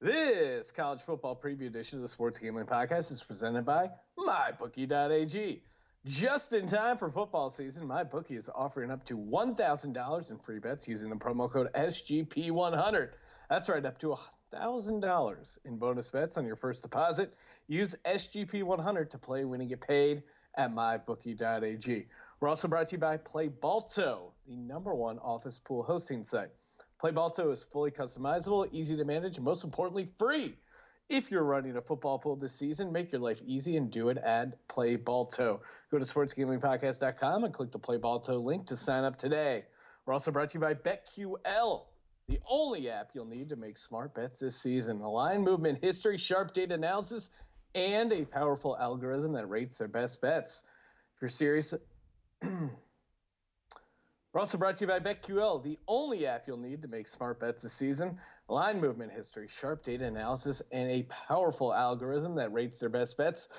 This college football preview edition of the Sports Gambling Podcast is presented by MyBookie.ag. Just in time for football season, MyBookie is offering up to $1,000 in free bets using the promo code SGP100. That's right, up to $1,000 in bonus bets on your first deposit. Use SGP100 to play, win, and get paid at MyBookie.ag. We're also brought to you by PlayBalto, the #1 office pool hosting site. PlayBalto is fully customizable, easy to manage, and most importantly, free. If you're running a football pool this season, make your life easy and do it at PlayBalto. Go to sportsgamblingpodcast.com and click the PlayBalto link to sign up today. We're also brought to you by BetQL, the only app you'll need to make smart bets this season. Line movement history, sharp data analysis, and a powerful algorithm that rates their best bets. If you're serious... We're also brought to you by BetQL, the only app you'll need to make smart bets this season. Line movement history, sharp data analysis, and a powerful algorithm that rates their best bets.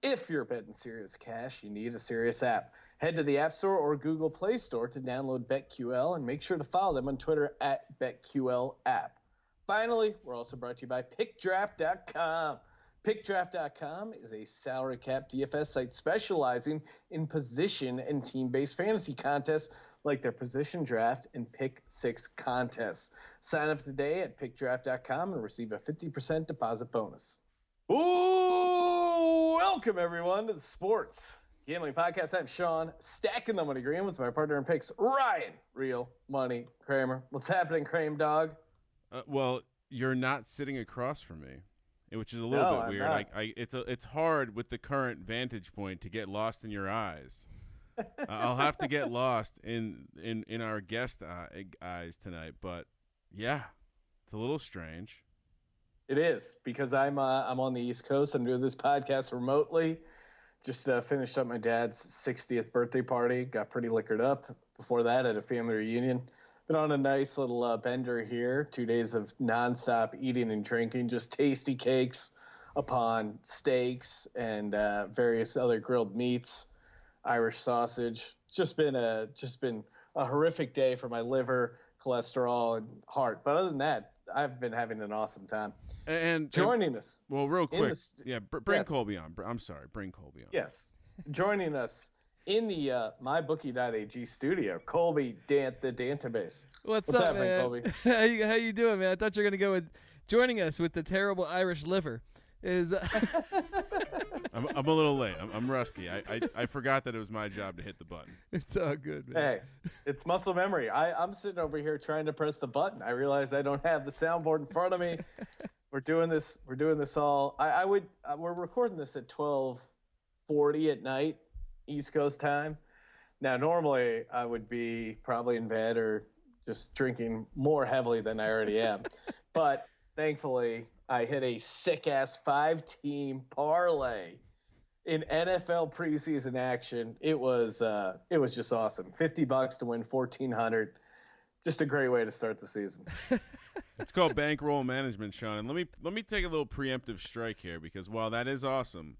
If you're betting serious cash, you need a serious app. Head to the App Store or Google Play Store to download BetQL and make sure to follow them on Twitter at BetQLApp. Finally, we're also brought to you by PickDraft.com. PickDraft.com is a salary cap DFS site specializing in position and team-based fantasy contests like their position draft and pick six contests. Sign up today at pickdraft.com and receive a 50% deposit bonus. Ooh, welcome everyone to the Sports Gambling Podcast. I'm Sean, stacking the money green with my partner in picks, Ryan, Real Money Kramer. What's happening, Kramer dog? Well, you're not sitting across from me, which is a little bit weird. It's hard with the current vantage point to get lost in your eyes. I'll have to get lost in our guest eyes tonight, but yeah, it's a little strange. It is because I'm on the East Coast. I'm doing this podcast remotely. Just finished up my dad's 60th birthday party. Got pretty liquored up. Before that, at a family reunion. Been on a nice little bender here. 2 days of nonstop eating and drinking, just tasty cakes upon steaks and various other grilled meats. Irish sausage. It's just been a horrific day for my liver, cholesterol, and heart. But other than that, I've been having an awesome time. And joining us. Well, real quick, bring Colby on. I'm sorry, bring Colby on. Yes, joining us in the MyBookie.ag studio, Colby the Dantabase. What's up, happening, man? Colby? How you doing, man? I thought you were gonna go with joining us with the terrible Irish liver. I'm a little late. I'm rusty. I forgot that it was my job to hit the button. It's all good, man. Hey, it's muscle memory. I'm sitting over here trying to press the button. I realize I don't have the soundboard in front of me. We're doing this all. We're recording this at 12:40 at night, East Coast time. Now, normally I would be probably in bed or just drinking more heavily than I already am. But thankfully, I hit a sick-ass 5-team parlay in NFL preseason action. It was just awesome. $50 to win $1,400. Just a great way to start the season. It's called bankroll management, Sean. And let me take a little preemptive strike here, because while that is awesome,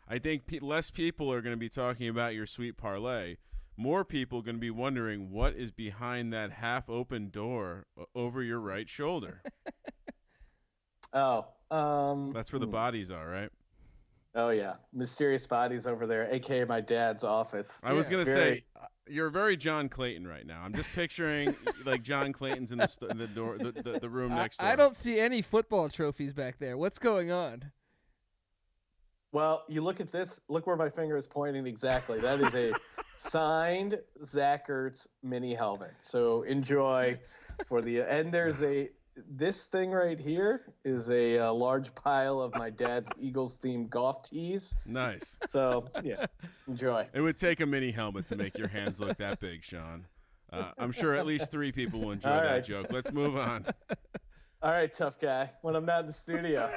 I think less people are going to be talking about your sweet parlay. More people are going to be wondering what is behind that half-open door over your right shoulder. That's where the bodies are, right? Oh yeah, mysterious bodies over there, aka my dad's office. I was gonna say you're very John Clayton right now. I'm just picturing like John Clayton's in the door, the room next door. I don't see any football trophies back there. What's going on? Well, you look at this. Look where my finger is pointing exactly. That is a signed Zach Ertz mini helmet. So enjoy and there's this thing right here is a large pile of my dad's Eagles-themed golf tees. Nice. So, yeah, enjoy. It would take a mini helmet to make your hands look that big, Sean. I'm sure at least 3 people will enjoy that joke. Let's move on. All right, tough guy. When I'm not in the studio.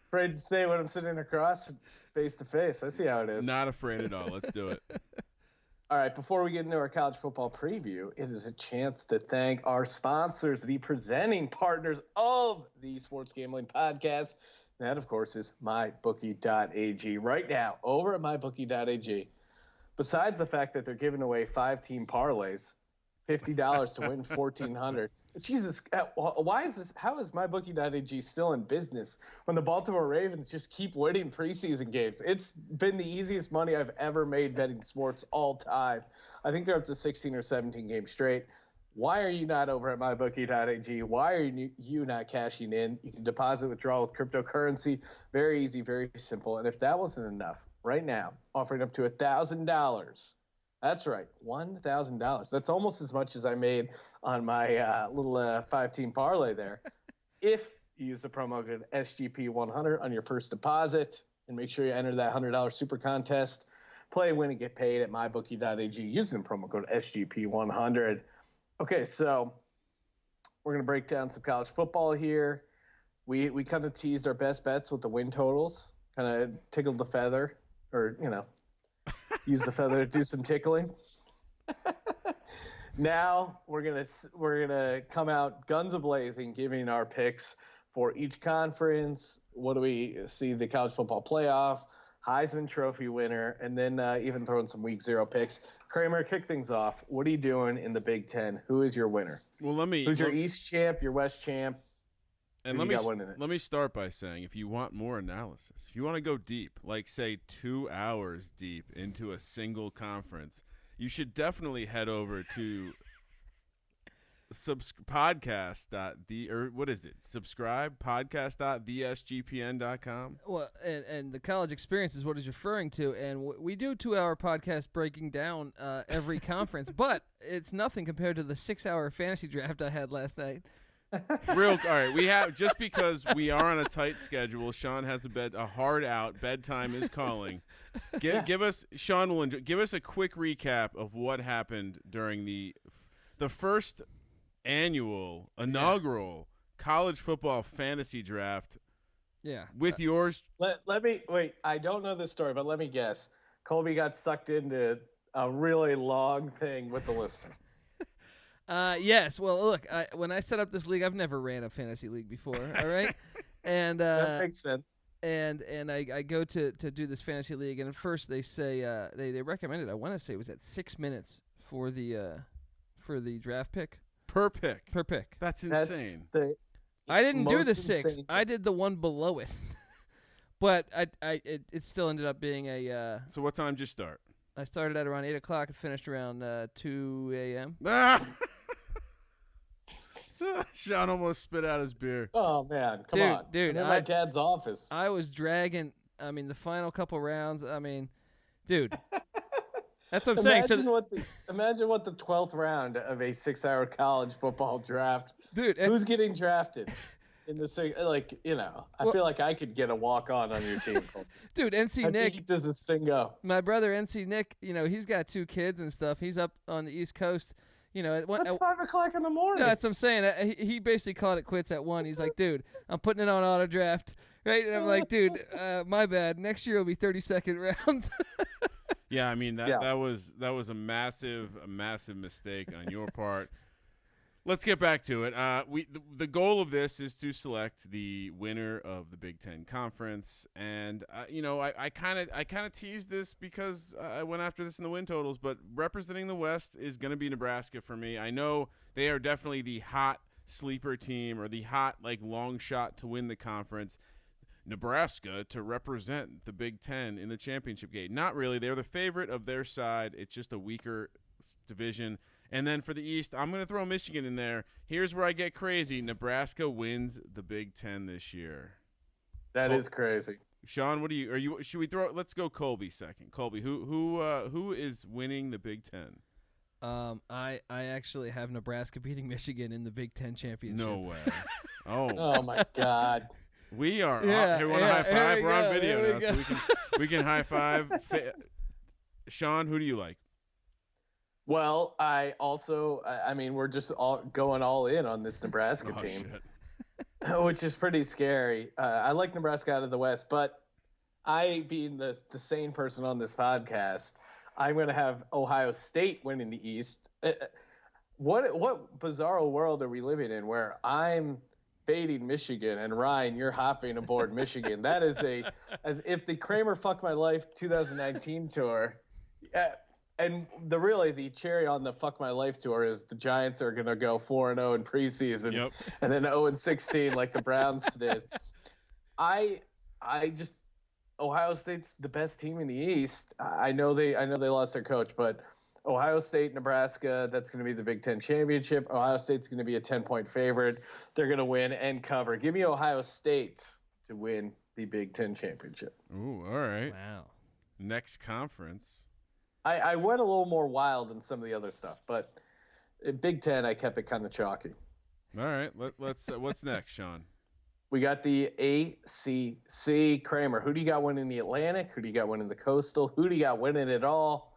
Afraid to say when I'm sitting across face-to-face. I see how it is. Not afraid at all. Let's do it. All right, before we get into our college football preview, it is a chance to thank our sponsors, the presenting partners of the Sports Gambling Podcast. That, of course, is MyBookie.ag. Right now, over at MyBookie.ag, besides the fact that they're giving away 5-team parlays, $50 to win $1,400, Jesus, why is this? How is MyBookie.ag still in business when the Baltimore Ravens just keep winning preseason games? It's been the easiest money I've ever made betting sports all time. I think they're up to 16 or 17 games straight. Why are you not over at MyBookie.ag? Why are you not cashing in? You can deposit, withdraw with cryptocurrency. Very easy, very simple. And if that wasn't enough, right now, offering up to $1,000. That's right, $1,000. That's almost as much as I made on my little 5-team parlay there. If you use the promo code SGP100 on your first deposit, and make sure you enter that $100 super contest, play, win, and get paid at mybookie.ag using the promo code SGP100. Okay, so we're going to break down some college football here. We kind of teased our best bets with the win totals, kind of tickled the feather, or, use the feather to do some tickling. Now we're gonna come out guns a-blazing, giving our picks for each conference. What do we see? The college football playoff, Heisman Trophy winner, and then even throwing some week 0 picks. Kramer, kick things off. What are you doing in the Big Ten? Who is your winner? Well, who's your East champ, your West champ? And let me start by saying, if you want more analysis, if you want to go deep, like say 2 hours deep into a single conference, you should definitely head over to podcast.thesgpn.com. Well, and the college experience is what he's referring to, and we do 2-hour podcast breaking down every conference, but it's nothing compared to the 6-hour fantasy draft I had last night. All right. We have, just because we are on a tight schedule. Sean has a hard out. Bedtime is calling. Give us, Sean will give us a quick recap of what happened during the first inaugural college football fantasy draft. Yeah. With yours. Let me wait. I don't know this story, but let me guess. Colby got sucked into a really long thing with the listeners. Yes. Well, look, when I set up this league, I've never ran a fantasy league before. All right, and that makes sense. And I go to do this fantasy league, and at first they say they recommended. I want to say it was at 6 minutes for the draft pick per pick. That's insane. I didn't do the 6. I did the one below it, but it still ended up being a. So what time did you start? I started at around 8 o'clock and finished around 2 a.m. Sean almost spit out his beer. Oh, man. Come on. Dude. I'm in my dad's office. I was dragging, the final couple rounds. Dude. That's what I'm saying. Imagine what the 12th round of a 6-hour college football draft. Dude. Who's getting drafted? In the I feel like I could get a walk-on your team. Dude, NC Nick. How deep does this thing go? My brother, NC Nick, he's got 2 kids and stuff. He's up on the East Coast. That's 5 o'clock in the morning. No, that's what I'm saying. He basically called it quits at 1. He's like, dude, I'm putting it on auto draft. Right? And I'm like, dude, my bad. Next year will be 32nd rounds. Yeah, that was a massive mistake on your part. Let's get back to it. The goal of this is to select the winner of the Big Ten Conference, and I kind of teased this because I went after this in the win totals. But representing the West is going to be Nebraska for me. I know they are definitely the hot sleeper team or the hot long shot to win the conference. Nebraska to represent the Big Ten in the championship game. Not really. They're the favorite of their side. It's just a weaker division. And then for the East, I'm going to throw Michigan in there. Here's where I get crazy. Nebraska wins the Big Ten this year. That is crazy. Sean, should we throw? Let's go Colby second. Colby, who is winning the Big Ten? I actually have Nebraska beating Michigan in the Big Ten championship. No way. Oh my God. We are. Yeah, here, want to high five? We're on video now, go. so we can high five. Sean, who do you like? Well, we're just all going all in on this Nebraska team, which is pretty scary. I like Nebraska out of the West, but I, being the sane person on this podcast, I'm going to have Ohio State winning the East. What bizarro world are we living in where I'm fading Michigan and Ryan, you're hopping aboard Michigan? That is as if the Kramer Fuck My Life 2019 tour. And the cherry on the fuck my life tour is the Giants are gonna go 4-0 in preseason, and then 0-16 like the Browns did. I just Ohio State's the best team in the East. I know they lost their coach, but Ohio State, Nebraska, that's going to be the Big Ten championship. Ohio State's going to be a 10-point favorite. They're going to win and cover. Give me Ohio State to win the Big Ten championship. Ooh, all right. Wow. Next conference. I went a little more wild than some of the other stuff, but in Big Ten, I kept it kind of chalky. All right. Let's. What's next, Sean? We got the ACC. Kramer, who do you got winning the Atlantic? Who do you got winning the Coastal? Who do you got winning it all?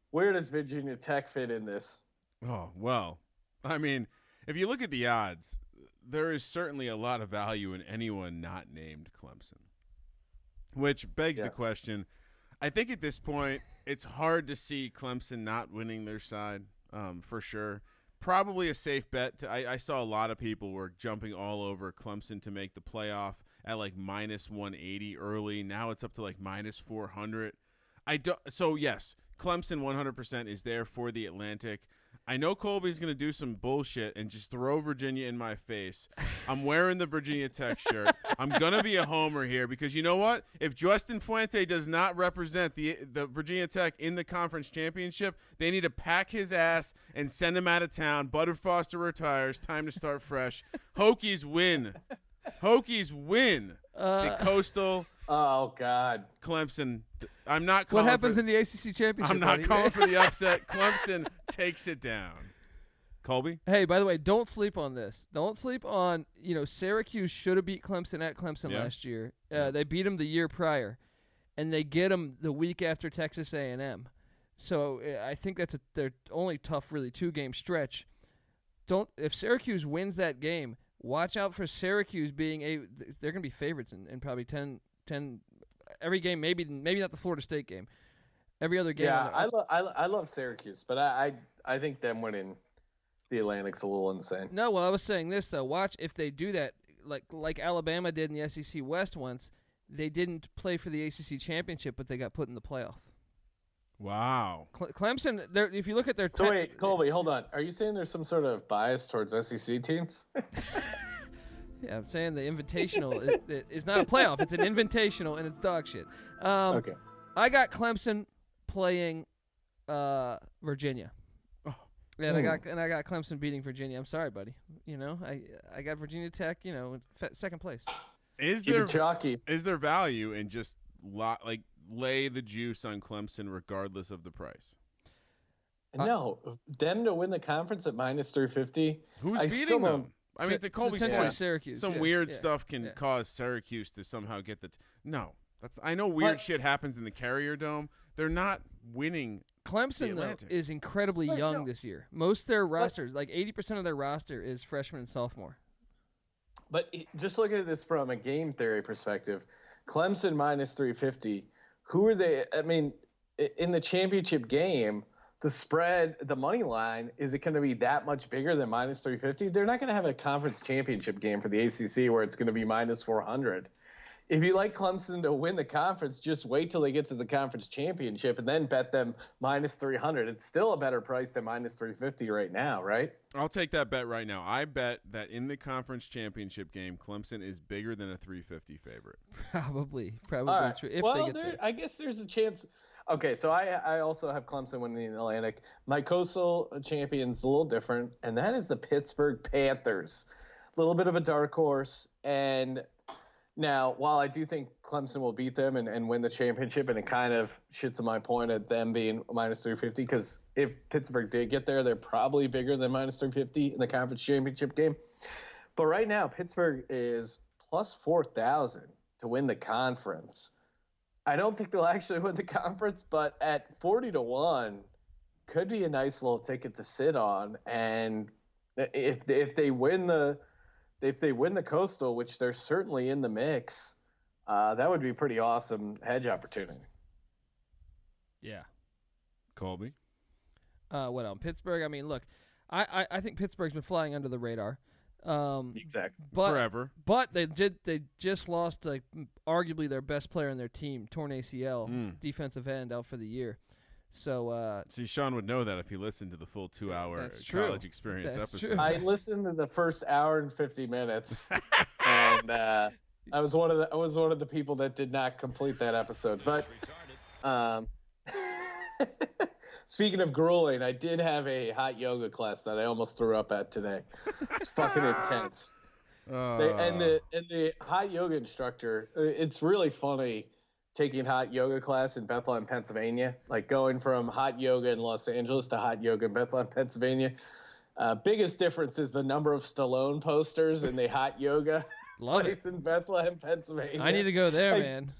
Where does Virginia Tech fit in this? Oh, well, I mean, if you look at the odds, there is certainly a lot of value in anyone not named Clemson, which begs the question. I think at this point, it's hard to see Clemson not winning their side for sure. Probably a safe bet. I saw a lot of people were jumping all over Clemson to make the playoff at like minus 180 early. Now it's up to like minus 400. So, yes, Clemson 100% is there for the Atlantic. I know Colby's going to do some bullshit and just throw Virginia in my face. I'm wearing the Virginia Tech shirt. I'm going to be a homer here because you know what? If Justin Fuente does not represent the Virginia Tech in the conference championship, they need to pack his ass and send him out of town. Butter Foster retires. Time to start fresh. Hokies win. Hokies win. The Coastal. Oh, God. Clemson. I'm not calling What happens in the ACC championship? I'm not calling for the upset. Clemson takes it down. Colby? Hey, by the way, don't sleep on this. Don't sleep on, Syracuse should have beat Clemson at Clemson last year. They beat them the year prior, and they get them the week after Texas A&M. So I think that's their only tough, really, 2-game stretch. If Syracuse wins that game, watch out for Syracuse being they're going to be favorites in probably 10 every game, maybe not the Florida State game. Every other game. Yeah, I love Syracuse, but I think them winning the Atlantic's a little insane. No, well, I was saying this though. Watch if they do that, like Alabama did in the SEC West once. They didn't play for the ACC championship, but they got put in the playoff. Wow. Clemson. If you look at their. So wait, Colby, hold on. Are you saying there's some sort of bias towards SEC teams? Yeah, I'm saying the Invitational is not a playoff. It's an Invitational, and it's dog shit. Okay. I got Clemson playing Virginia. Oh. And I got Clemson beating Virginia. I'm sorry, buddy. I got Virginia Tech, second place. Is there value in just lay the juice on Clemson regardless of the price? No, them to win the conference at minus 350. Who's beating them? I mean, to Colby's point, Syracuse. Some weird stuff can cause Syracuse to somehow get the no. I know weird shit happens in the Carrier Dome. They're not winning. Clemson though is incredibly young this year. Most of their rosters, like 80% of their roster, is freshman and sophomore. But just looking at this from a game theory perspective, Clemson minus 350. Who are they? I mean, in the championship game, the spread, the money line, is it going to be that much bigger than minus 350? They're not going to have a conference championship game for the ACC where it's going to be minus 400. If you like Clemson to win the conference, just wait till they get to the conference championship and then bet them minus 300. It's still a better price than minus 350 right now, right? I'll take that bet right now. I bet that in the conference championship game, Clemson is bigger than a 350 favorite. Probably right. True. If well, they get there. I guess there's a chance. Okay, so I also have Clemson winning the Atlantic. My coastal champion's a little different, and that is the Pittsburgh Panthers. A little bit of a dark horse. And now, while I do think Clemson will beat them and win the championship, and it kind of shits my point at them being minus 350, because if Pittsburgh did get there, they're probably bigger than minus 350 in the conference championship game. But right now, Pittsburgh is plus 4,000 to win the conference. I don't think they'll actually win the conference, but at 40-1, could be a nice little ticket to sit on. And if they win the Coastal, which they're certainly in the mix, that would be a pretty awesome hedge opportunity. Yeah. Colby? What on Pittsburgh? I mean, look, I think Pittsburgh's been flying under the radar. Exactly. Forever. But they just lost arguably their best player on their team, torn ACL, defensive end, out for the year. So see, Sean would know that if he listened to the full 2-hour college experience episode. True. I listened to the first hour and 50 minutes, and I was one of the people that did not complete that episode. But speaking of grueling, I did have a hot yoga class that I almost threw up at today. It's fucking intense. And the hot yoga instructor, it's really funny taking hot yoga class in Bethlehem, Pennsylvania, like going from hot yoga in Los Angeles to hot yoga in Bethlehem, Pennsylvania. Biggest difference is the number of Stallone posters in the hot yoga place in Bethlehem, Pennsylvania. I need to go there, man.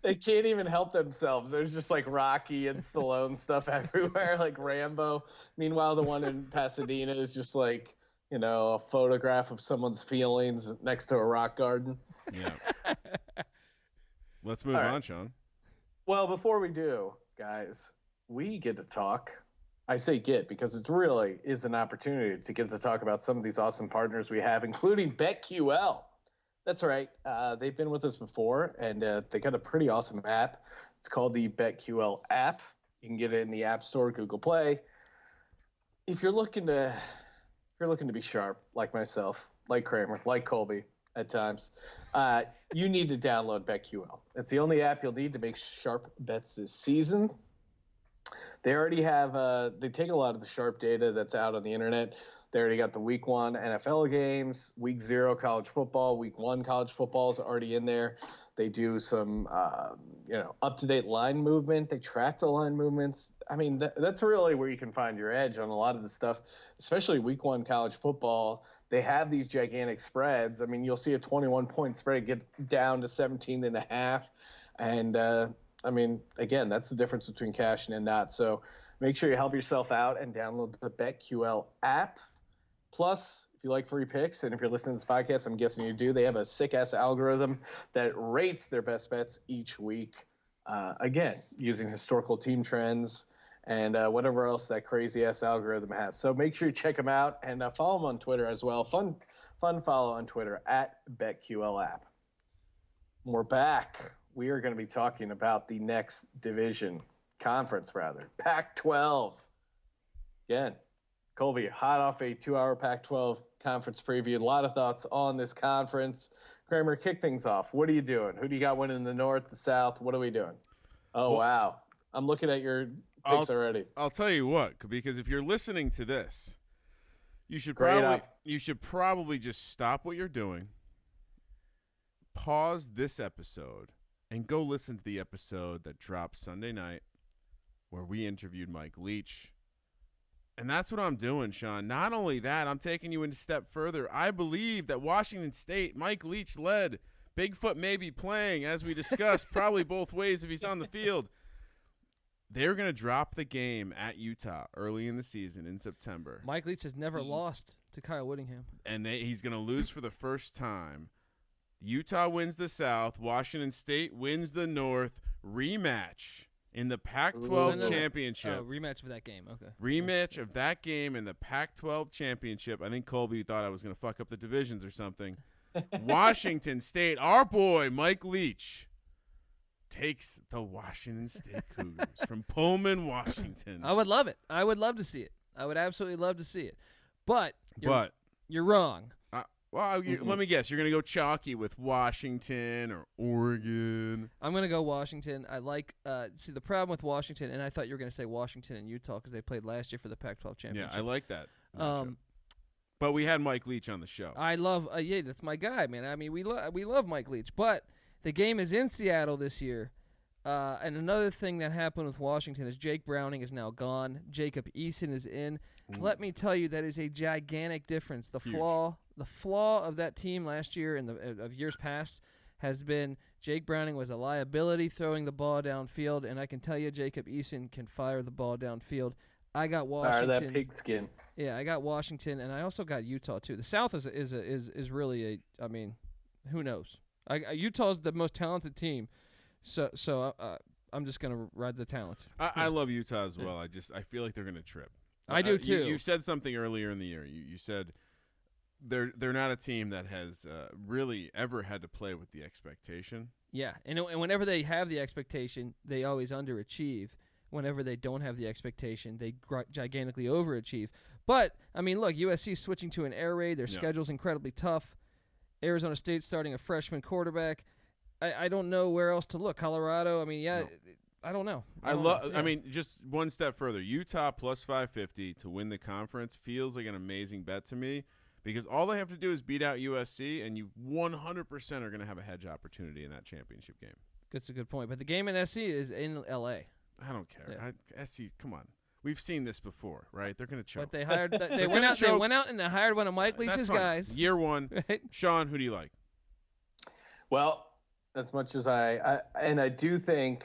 They can't even help themselves. There's just like Rocky and Stallone stuff everywhere, like Rambo. Meanwhile, the one in Pasadena is just like, a photograph of someone's feelings next to a rock garden. Yeah. Let's move on, Sean. Well, before we do, guys, we get to talk. I say get because it really is an opportunity to get to talk about some of these awesome partners we have, including BetQL. That's right. They've been with us before, and they got a pretty awesome app. It's called the BetQL app. You can get it in the App Store, Google Play. If you're looking to be sharp, like myself, like Kramer, like Colby at times, you need to download BetQL. It's the only app you'll need to make sharp bets this season. They already have they take a lot of the sharp data that's out on the internet. They already got the week 1 NFL games, week 0 college football, week 1 college football is already in there. They do some up-to-date line movement. They track the line movements. I mean, that's really where you can find your edge on a lot of the stuff, especially week 1 college football. They have these gigantic spreads. I mean, you'll see a 21-point spread get down to 17.5. And, I mean, again, that's the difference between cashing and not. So make sure you help yourself out and download the BetQL app. Plus, if you like free picks, and if you're listening to this podcast, I'm guessing you do, they have a sick-ass algorithm that rates their best bets each week. Again, using historical team trends and whatever else that crazy-ass algorithm has. So make sure you check them out and follow them on Twitter as well. Fun follow on Twitter at BetQL app. We're back. We are going to be talking about the next conference, Pac-12. Again, Colby, hot off a 2-hour Pac-12 conference preview. A lot of thoughts on this conference. Kramer, kick things off. What are you doing? Who do you got winning the North, the South? What are we doing? Oh, wow. I'm looking at your picks already. I'll tell you what, because if you're listening to this, you should probably just stop what you're doing, pause this episode, and go listen to the episode that dropped Sunday night where we interviewed Mike Leach. And that's what I'm doing, Sean. Not only that, I'm taking you a step further. I believe that Washington State, Mike Leach led. Bigfoot may be playing, as we discussed, probably both ways if he's on the field. They're going to drop the game at Utah early in the season in September. Mike Leach has never lost to Kyle Whittingham. And he's going to lose for the first time. Utah wins the South. Washington State wins the North. Rematch in the Pac-12 championship. Rematch of that game. Okay. Rematch of that game in the Pac-12 championship. I think Colby thought I was going to fuck up the divisions or something. Washington State, our boy Mike Leach, takes the Washington State Cougars from Pullman, Washington. I would love it. I would love to see it. I would absolutely love to see it. But you're wrong. Let me guess. You're going to go chalky with Washington or Oregon. I'm going to go Washington. I like see the problem with Washington, and I thought you were going to say Washington and Utah because they played last year for the Pac-12 championship. Yeah, I like that. But we had Mike Leach on the show. I love that's my guy, man. I mean, we love Mike Leach, but the game is in Seattle this year. And another thing that happened with Washington is Jake Browning is now gone. Jacob Eason is in. Let me tell you, that is a gigantic difference. The flaw of that team last year and of years past has been Jake Browning was a liability throwing the ball downfield, and I can tell you Jacob Eason can fire the ball downfield. I got Washington. Fire that pigskin. Yeah, I got Washington, and I also got Utah too. The South is really I mean, who knows? Utah's the most talented team, so I'm just gonna ride the talent. I love Utah as well. I feel like they're gonna trip. I do too. You said something earlier in the year. You said they're not a team that has really ever had to play with the expectation. Yeah, and whenever they have the expectation, they always underachieve. whenever they don't have the expectation, they gigantically overachieve. But, I mean, look, USC switching to an air raid. Their schedule's incredibly tough. Arizona State starting a freshman quarterback. I don't know where else to look. Colorado, I mean, I don't know. I mean, just one step further. Utah plus 550 to win the conference feels like an amazing bet to me because all they have to do is beat out USC, and you 100% are going to have a hedge opportunity in that championship game. That's a good point. But the game in SC is in L.A. I don't care. SC, come on. We've seen this before, right? They're going to choke. But they hired. They went out and they hired one of Mike Leach's guys. Year one. Right? Sean, who do you like? Well, as much as I do think,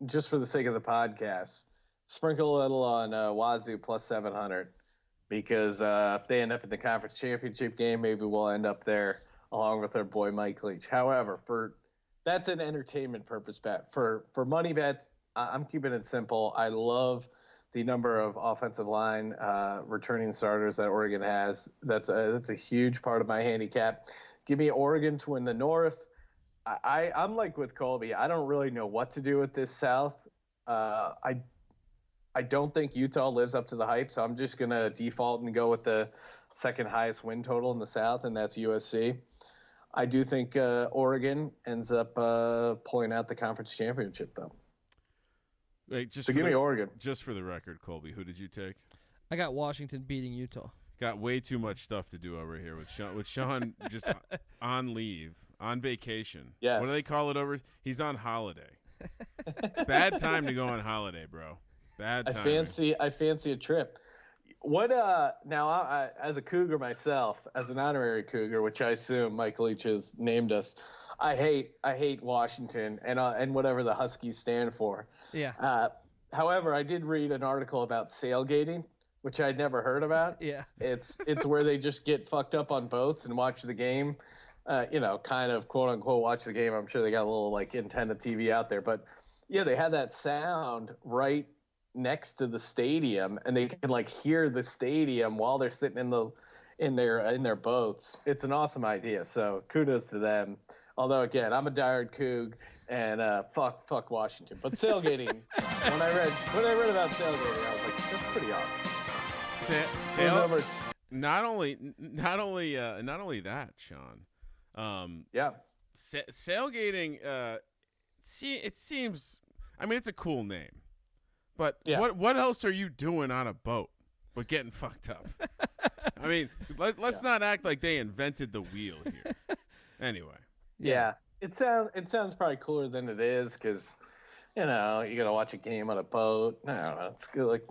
just for the sake of the podcast, sprinkle a little on Wazoo plus 700 because if they end up in the conference championship game, maybe we'll end up there along with our boy Mike Leach. However, that's an entertainment purpose bet. For money bets, I'm keeping it simple. I love the number of offensive line returning starters that Oregon has. That's a huge part of my handicap. Give me Oregon to win the North. I'm like with Colby. I don't really know what to do with this South. I don't think Utah lives up to the hype, so I'm just going to default and go with the second highest win total in the South, and that's USC. I do think Oregon ends up pulling out the conference championship, though. Wait, so give me Oregon. Just for the record, Colby, who did you take? I got Washington beating Utah. Got way too much stuff to do over here with Sean. With Sean just on leave, on vacation. Yes. What do they call it over? He's on holiday. Bad time to go on holiday, bro. Bad time. I fancy a trip. What now? I, as a Cougar myself, as an honorary Cougar, which I assume Mike Leach has named us, I hate Washington and whatever the Huskies stand for. Yeah. However, I did read an article about sailgating, which I'd never heard about. Yeah. It's where they just get fucked up on boats and watch the game. Kind of quote unquote watch the game. I'm sure they got a little like antenna TV out there, but yeah, they had that sound right next to the stadium, and they can like hear the stadium while they're sitting in their boats. It's an awesome idea. So kudos to them. Although again, I'm a diehard Coug, and fuck Washington. But sailgating, when I read about sailgating, I was like, that's pretty awesome. Not only that, Sean. Yeah. Sailgating. It seems. I mean, it's a cool name, but yeah. What else are you doing on a boat but getting fucked up? I mean, let's not act like they invented the wheel here. Anyway. Yeah. It sounds probably cooler than it is because, you gotta watch a game on a boat. I don't know. It's good, like,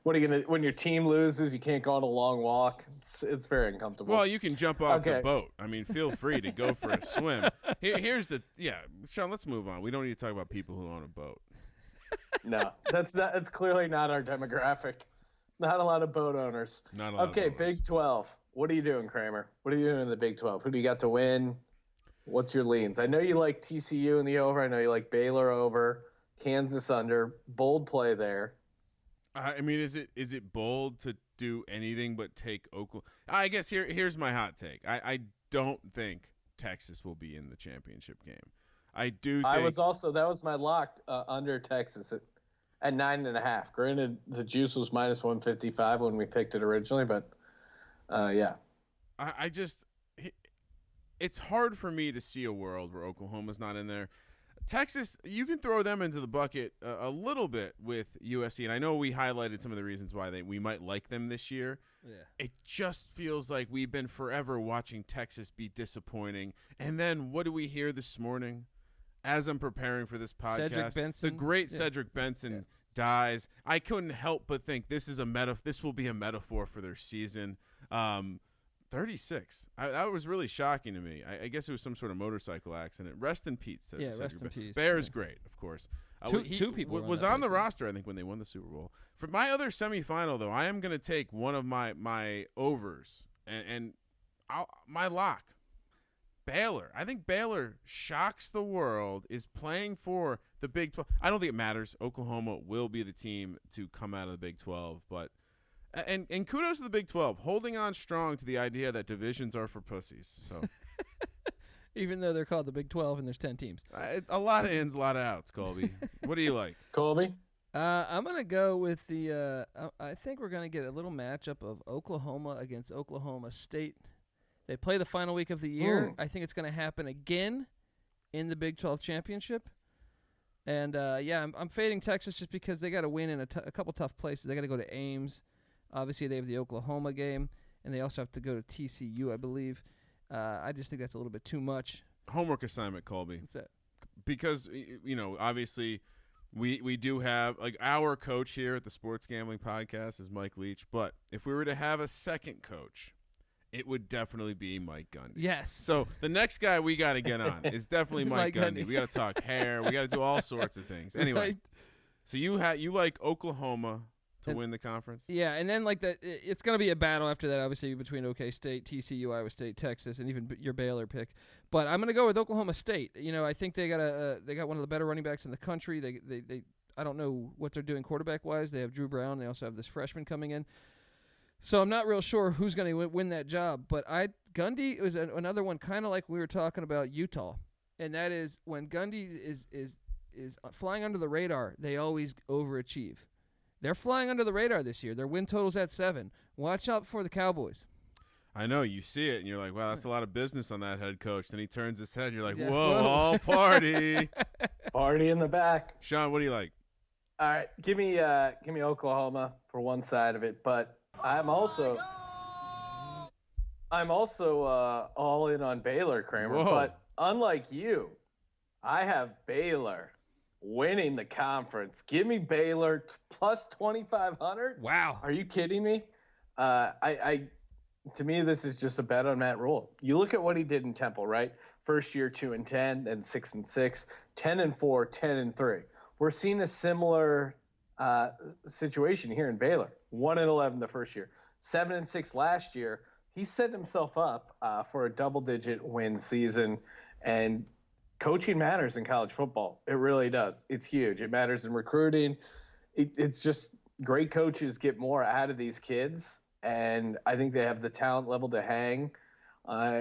what are you gonna when your team loses? You can't go on a long walk. It's very uncomfortable. Well, you can jump off the boat. I mean, feel free to go for a swim. Here's Sean. Let's move on. We don't need to talk about people who own a boat. No, that's clearly not our demographic. Not a lot of boat owners. Not a lot. Okay, Big 12. What are you doing, Kramer? What are you doing in the Big 12? Who do you got to win? What's your leans? I know you like TCU in the over. I know you like Baylor over, Kansas under. Bold play there. I mean, is it bold to do anything but take Oklahoma? I guess here's my hot take. I don't think Texas will be in the championship game. I do. That was my lock under Texas at 9.5. Granted, the juice was minus 155 when we picked it originally, but yeah. It's hard for me to see a world where Oklahoma's not in there. Texas, you can throw them into the bucket a little bit with USC, and I know we highlighted some of the reasons why we might like them this year. Yeah. It just feels like we've been forever watching Texas be disappointing. And then what do we hear this morning as I'm preparing for this podcast? Cedric Benson. The great Cedric Benson dies. I couldn't help but think this will be a metaphor for their season. 36. That was really shocking to me. I guess it was some sort of motorcycle accident. Rest in peace. Rest in peace. Bear's great, of course. Two people was on the roster, I think, when they won the Super Bowl. For my other semifinal, though, I am going to take one of my overs and my lock. Baylor. I think Baylor shocks the world, is playing for the Big 12. I don't think it matters. Oklahoma will be the team to come out of the Big 12, but and kudos to the Big 12, holding on strong to the idea that divisions are for pussies. So, even though they're called the Big 12 and there's 10 teams, a lot of ins, a lot of outs. Colby, what do you like? Colby, I'm gonna go with the. I think we're gonna get a little matchup of Oklahoma against Oklahoma State. They play the final week of the year. I think it's gonna happen again in the Big 12 championship. And I'm fading Texas just because they got to win in a couple tough places. They got to go to Ames. Obviously, they have the Oklahoma game, and they also have to go to TCU, I believe. I just think that's a little bit too much. Homework assignment, Colby. What's that? Because obviously. We do have, like, our coach here at the Sports Gambling Podcast is Mike Leach, but if we were to have a second coach, it would definitely be Mike Gundy. Yes. So the next guy we got to get on is definitely Mike Gundy. We got to talk hair. We got to do all sorts of things. Anyway, right. So you like Oklahoma to win the conference? Yeah, and then it's going to be a battle after that, obviously, between OK State, TCU, Iowa State, Texas, and even your Baylor pick. But I'm going to go with Oklahoma State. I think they got one of the better running backs in the country. They I don't know what they're doing quarterback wise. They have Drew Brown. They also have this freshman coming in. So I'm not real sure who's going to win that job. But Gundy is another one, kind of like we were talking about Utah, and that is when Gundy is flying under the radar, they always overachieve. They're flying under the radar this year. Their win total's at 7. Watch out for the Cowboys. I know. You see it, and you're like, wow, that's a lot of business on that head coach. Then he turns his head, and you're like, whoa, all party. Party in the back. Sean, what do you like? All right, give me Oklahoma for one side of it, but I'm also all in on Baylor, Kramer. Whoa. But unlike you, I have Baylor winning the conference. Give me Baylor plus 2,500. Wow. Are you kidding me? To me, this is just a bet on Matt Rule. You look at what he did in Temple, right? First year 2-10, then 6-6, 10-4, 10-3. We're seeing a similar situation here in Baylor. 1-11 the first year, 7-6 last year. He set himself up for a double-digit win season, and coaching matters in college football. It really does. It's huge. It matters in recruiting. It's just great coaches get more out of these kids, and I think they have the talent level to hang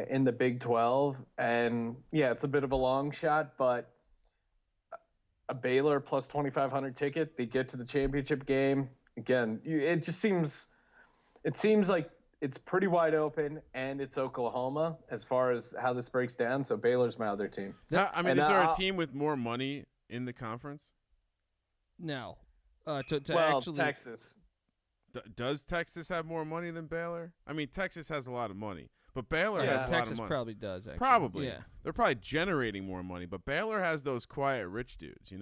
in the Big 12. And, yeah, it's a bit of a long shot, but a Baylor plus 2,500 ticket, they get to the championship game. Again, it seems like it's pretty wide open, and it's Oklahoma as far as how this breaks down. So Baylor's my other team. I mean, is there a team with more money in the conference? No. Texas. Does Texas have more money than Baylor? I mean, Texas has a lot of money, but Baylor has a lot of money. Texas probably does, actually. Probably. Yeah. They're probably generating more money, but Baylor has those quiet rich dudes,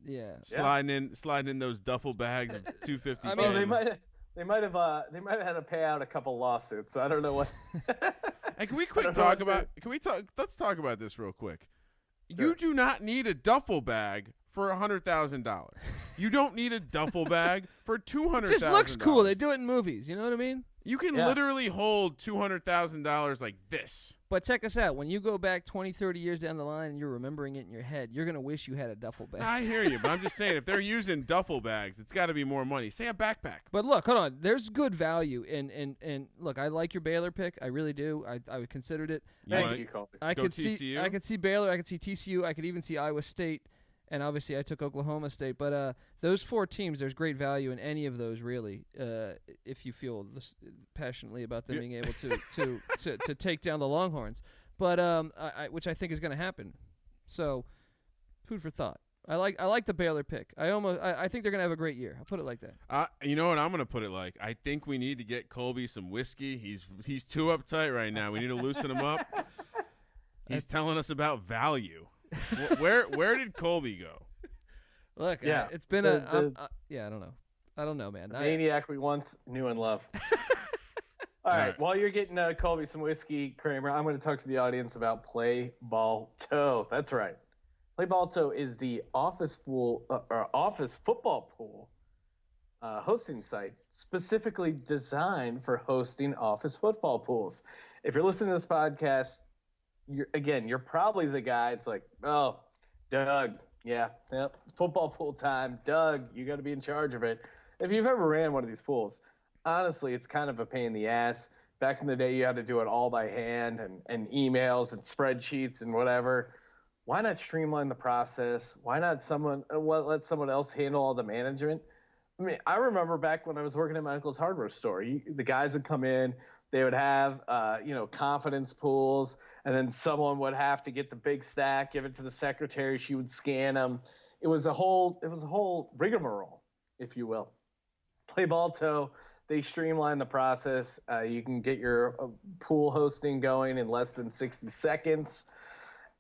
Yeah. Sliding in those duffel bags of $250. I mean, they might have had to pay out a couple lawsuits. So I don't know what. Hey, let's talk about this real quick. Sure. You do not need a duffel bag for $100,000. You don't need a duffel bag for $200,000. It just looks cool. They do it in movies. You know what I mean? You can literally hold $200,000 like this. But check us out. When you go back 20, 30 years down the line and you're remembering it in your head, you're going to wish you had a duffel bag. I hear you, but I'm just saying, if they're using duffel bags, it's got to be more money. Say a backpack. But look, hold on. There's good value. And look, I like your Baylor pick. I really do. I considered it. Thank you, Colby. I could see Baylor. I could see TCU. I could even see Iowa State. And obviously, I took Oklahoma State. But those 4 teams, there's great value in any of those, really, if you feel passionately about them being able to take down the Longhorns. But which I think is going to happen. So, food for thought. I like the Baylor pick. I think they're going to have a great year. I'll put it like that. You know what I'm going to put it like? I think we need to get Colby some whiskey. He's too uptight right now. We need to loosen him up. He's telling us about value. Where did Colby go? Look, it's been I don't know, man. Maniac we once knew and loved. All right. While you're getting Colby some whiskey, Kramer, I'm going to talk to the audience about Play Ball Toe. That's right. Play Ball Toe is the office football pool hosting site specifically designed for hosting office football pools. If you're listening to this podcast, you're probably the guy. It's like, oh, Doug, football pool time. Doug, you got to be in charge of it. If you've ever ran one of these pools, honestly, it's kind of a pain in the ass. Back in the day, you had to do it all by hand and emails and spreadsheets and whatever. why not streamline the process? Why not let someone else handle all the management? I mean, I remember back when I was working at my uncle's hardware store, the guys would come in, they would have, confidence pools, and then someone would have to get the big stack, give it to the secretary. She would scan them. It was a whole rigmarole, if you will. Play Balto, they streamline the process. You can get your pool hosting going in less than 60 seconds,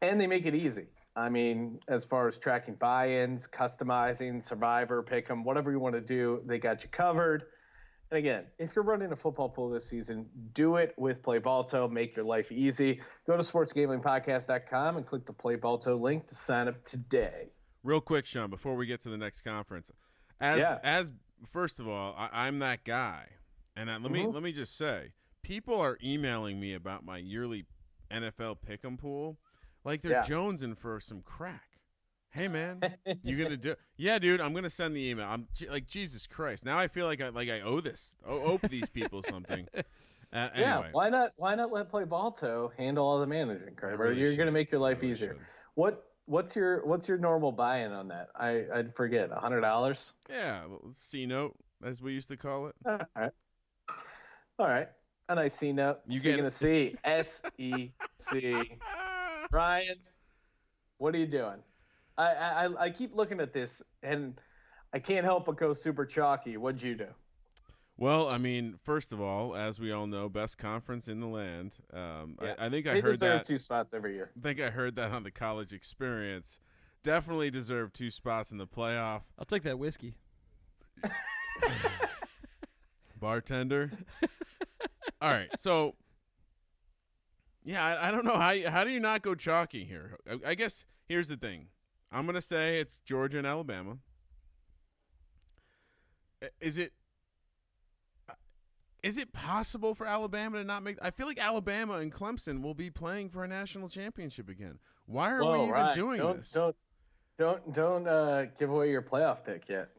and they make it easy. I mean, as far as tracking buy-ins, customizing, Survivor, Pick'em, whatever you want to do, they got you covered. And again, if you're running a football pool this season, do it with Play Balto. Make your life easy. Go to sportsgamblingpodcast.com and click the Play Balto link to sign up today. Real quick, Sean, before we get to the next conference, as first of all, I'm that guy, and let me just say, people are emailing me about my yearly NFL Pick'em pool. Like they're jonesing for some crack. Hey man, you gonna do? Yeah, dude, I'm gonna send the email. I'm like, Jesus Christ. Now I feel like I owe these people something. Anyway. Yeah, why not let Play Balto handle all the management, Carver? You're gonna make your life easier. What's your normal buy-in on that? I'd forget. $100. Yeah, C note as we used to call it. All right. A nice C note. Speaking of C, SEC. Ryan, what are you doing? I keep looking at this, and I can't help but go super chalky. What'd you do? Well, I mean, first of all, as we all know, best conference in the land. I think I they heard deserve that 2 spots every year. I think I heard that on the College Experience. Definitely deserve 2 spots in the playoff. I'll take that whiskey. Bartender. All right, so yeah, I don't know how do you not go chalky here? I guess here's the thing. I'm gonna say it's Georgia and Alabama. Is it possible for Alabama to not make? I feel like Alabama and Clemson will be playing for a national championship again. Why are we even doing this? Don't give away your playoff pick yet.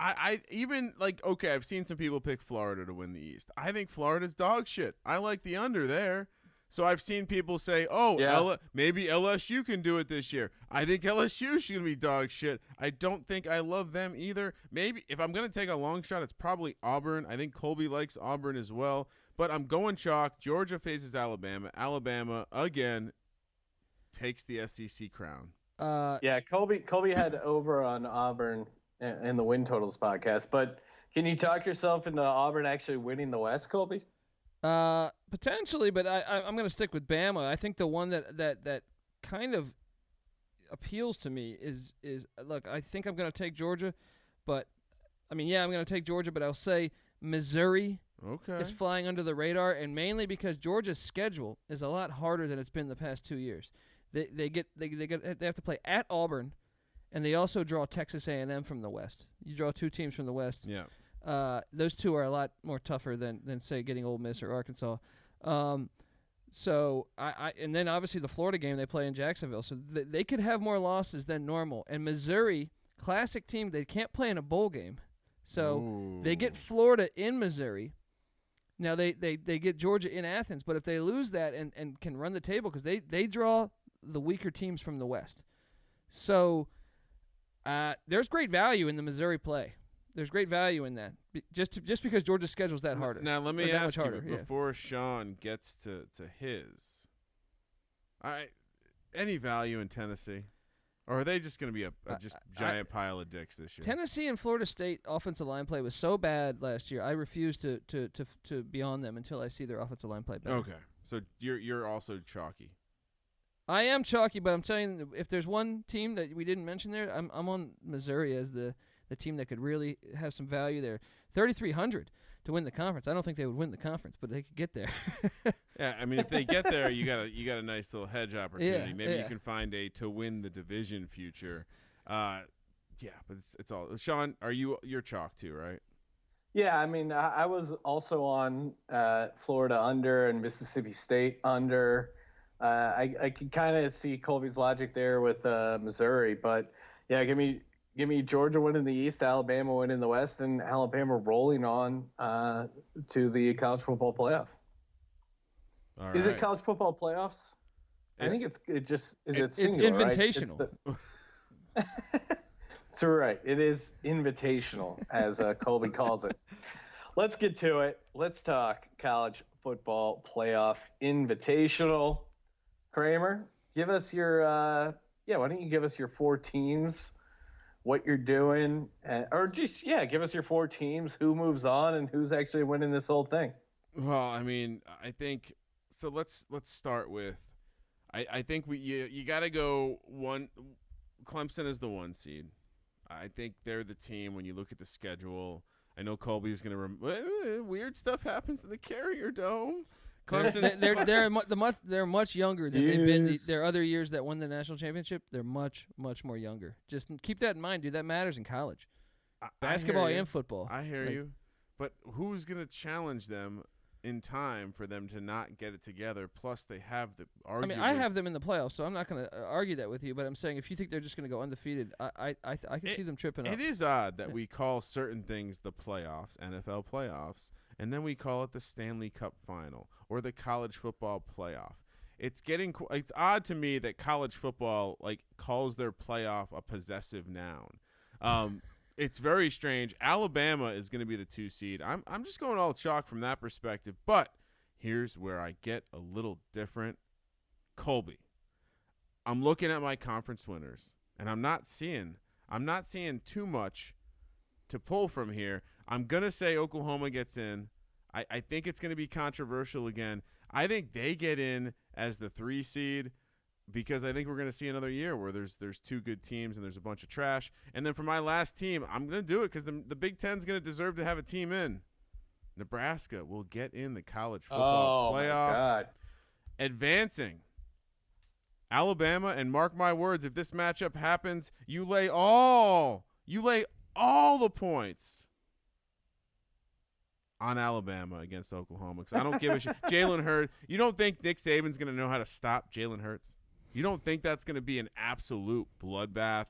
I even okay, I've seen some people pick Florida to win the East. I think Florida's dog shit. I like the under there. So I've seen people say, maybe LSU can do it this year. I think LSU is going to be dog shit. I don't think I love them either. Maybe if I'm going to take a long shot, it's probably Auburn. I think Colby likes Auburn as well. But I'm going chalk. Georgia faces Alabama. Alabama, again, takes the SEC crown. Colby had over on Auburn in the win totals podcast. But can you talk yourself into Auburn actually winning the West, Colby? Potentially, but I'm going to stick with Bama. I think the one that kind of appeals to me is look, I think I'm going to take Georgia, but I'm going to take Georgia, but I'll say Missouri is flying under the radar, and mainly because Georgia's schedule is a lot harder than it's been the past 2 years. They have to play at Auburn, and they also draw Texas A&M from the West. You draw 2 teams from the West. Yeah. Those 2 are a lot more tougher than say getting Ole Miss or Arkansas. So and then obviously the Florida game they play in Jacksonville, so they could have more losses than normal. And Missouri, classic team, they can't play in a bowl game, so they get Florida in Missouri. Now they get Georgia in Athens, but if they lose that and can run the table because they draw the weaker teams from the West, so there's great value in the Missouri play. There's great value in that, just because Georgia's schedule's that harder. Now let me ask you before Sean gets to his. Any value in Tennessee, or are they just going to be a giant pile of dicks this year? Tennessee and Florida State offensive line play was so bad last year. I refuse to be on them until I see their offensive line play better. Okay, so you're also chalky. I am chalky, but I'm telling you, if there's one team that we didn't mention there, I'm on Missouri as the team that could really have some value there. 3,300 to win the conference. I don't think they would win the conference, but they could get there. Yeah, I mean, if they get there, you got a nice little hedge opportunity. Yeah, maybe you can find a to win the division future. But it's all. Sean, you're chalk too, right? Yeah, I mean, I was also on Florida under and Mississippi State under. I could kind of see Colby's logic there with Missouri, but yeah, give me Georgia winning the East, Alabama winning the West, and Alabama rolling on to the college football playoff. Is it college football playoffs? I think it just is it singular, it's invitational. Right? So right, it is invitational, as Colby calls it. Let's get to it. Let's talk college football playoff invitational. Kramer, give us your why don't you give us your 4 teams, what you're doing, give us your 4 teams, who moves on, and who's actually winning this whole thing. Well, I mean, I think so. Let's start with. I think you got to go one. Clemson is the 1 seed. I think they're the team when you look at the schedule. I know Colby's going to weird stuff happens in the Carrier Dome. Clemson, they're much younger than they've been their other years that won the national championship. They're much more younger. Just keep that in mind, dude. That matters in college, basketball and football. I hear you, but who's going to challenge them in time for them to not get it together? Plus, they have the arguably. I mean, I have them in the playoffs, so I'm not going to argue that with you. But I'm saying if you think they're just going to go undefeated, I can see them tripping up. It is odd that we call certain things the playoffs, NFL playoffs, and then we call it the Stanley Cup Final or the college football playoff. It's odd to me that college football calls their playoff a possessive noun. It's very strange. Alabama is going to be the 2 seed. I'm just going all chalk from that perspective. But here's where I get a little different. Colby, I'm looking at my conference winners, and I'm not seeing too much to pull from here. I'm going to say Oklahoma gets in. I think it's going to be controversial again. I think they get in as the 3 seed. Because I think we're going to see another year where there's 2 good teams and there's a bunch of trash. And then for my last team, I'm going to do it because the Big Ten's going to deserve to have a team in. Nebraska will get in the college football playoff. My God. Advancing. Alabama, and mark my words, if this matchup happens, you lay all the points on Alabama against Oklahoma because I don't give a shit. Jalen Hurts. You don't think Nick Saban's going to know how to stop Jalen Hurts? You don't think that's going to be an absolute bloodbath?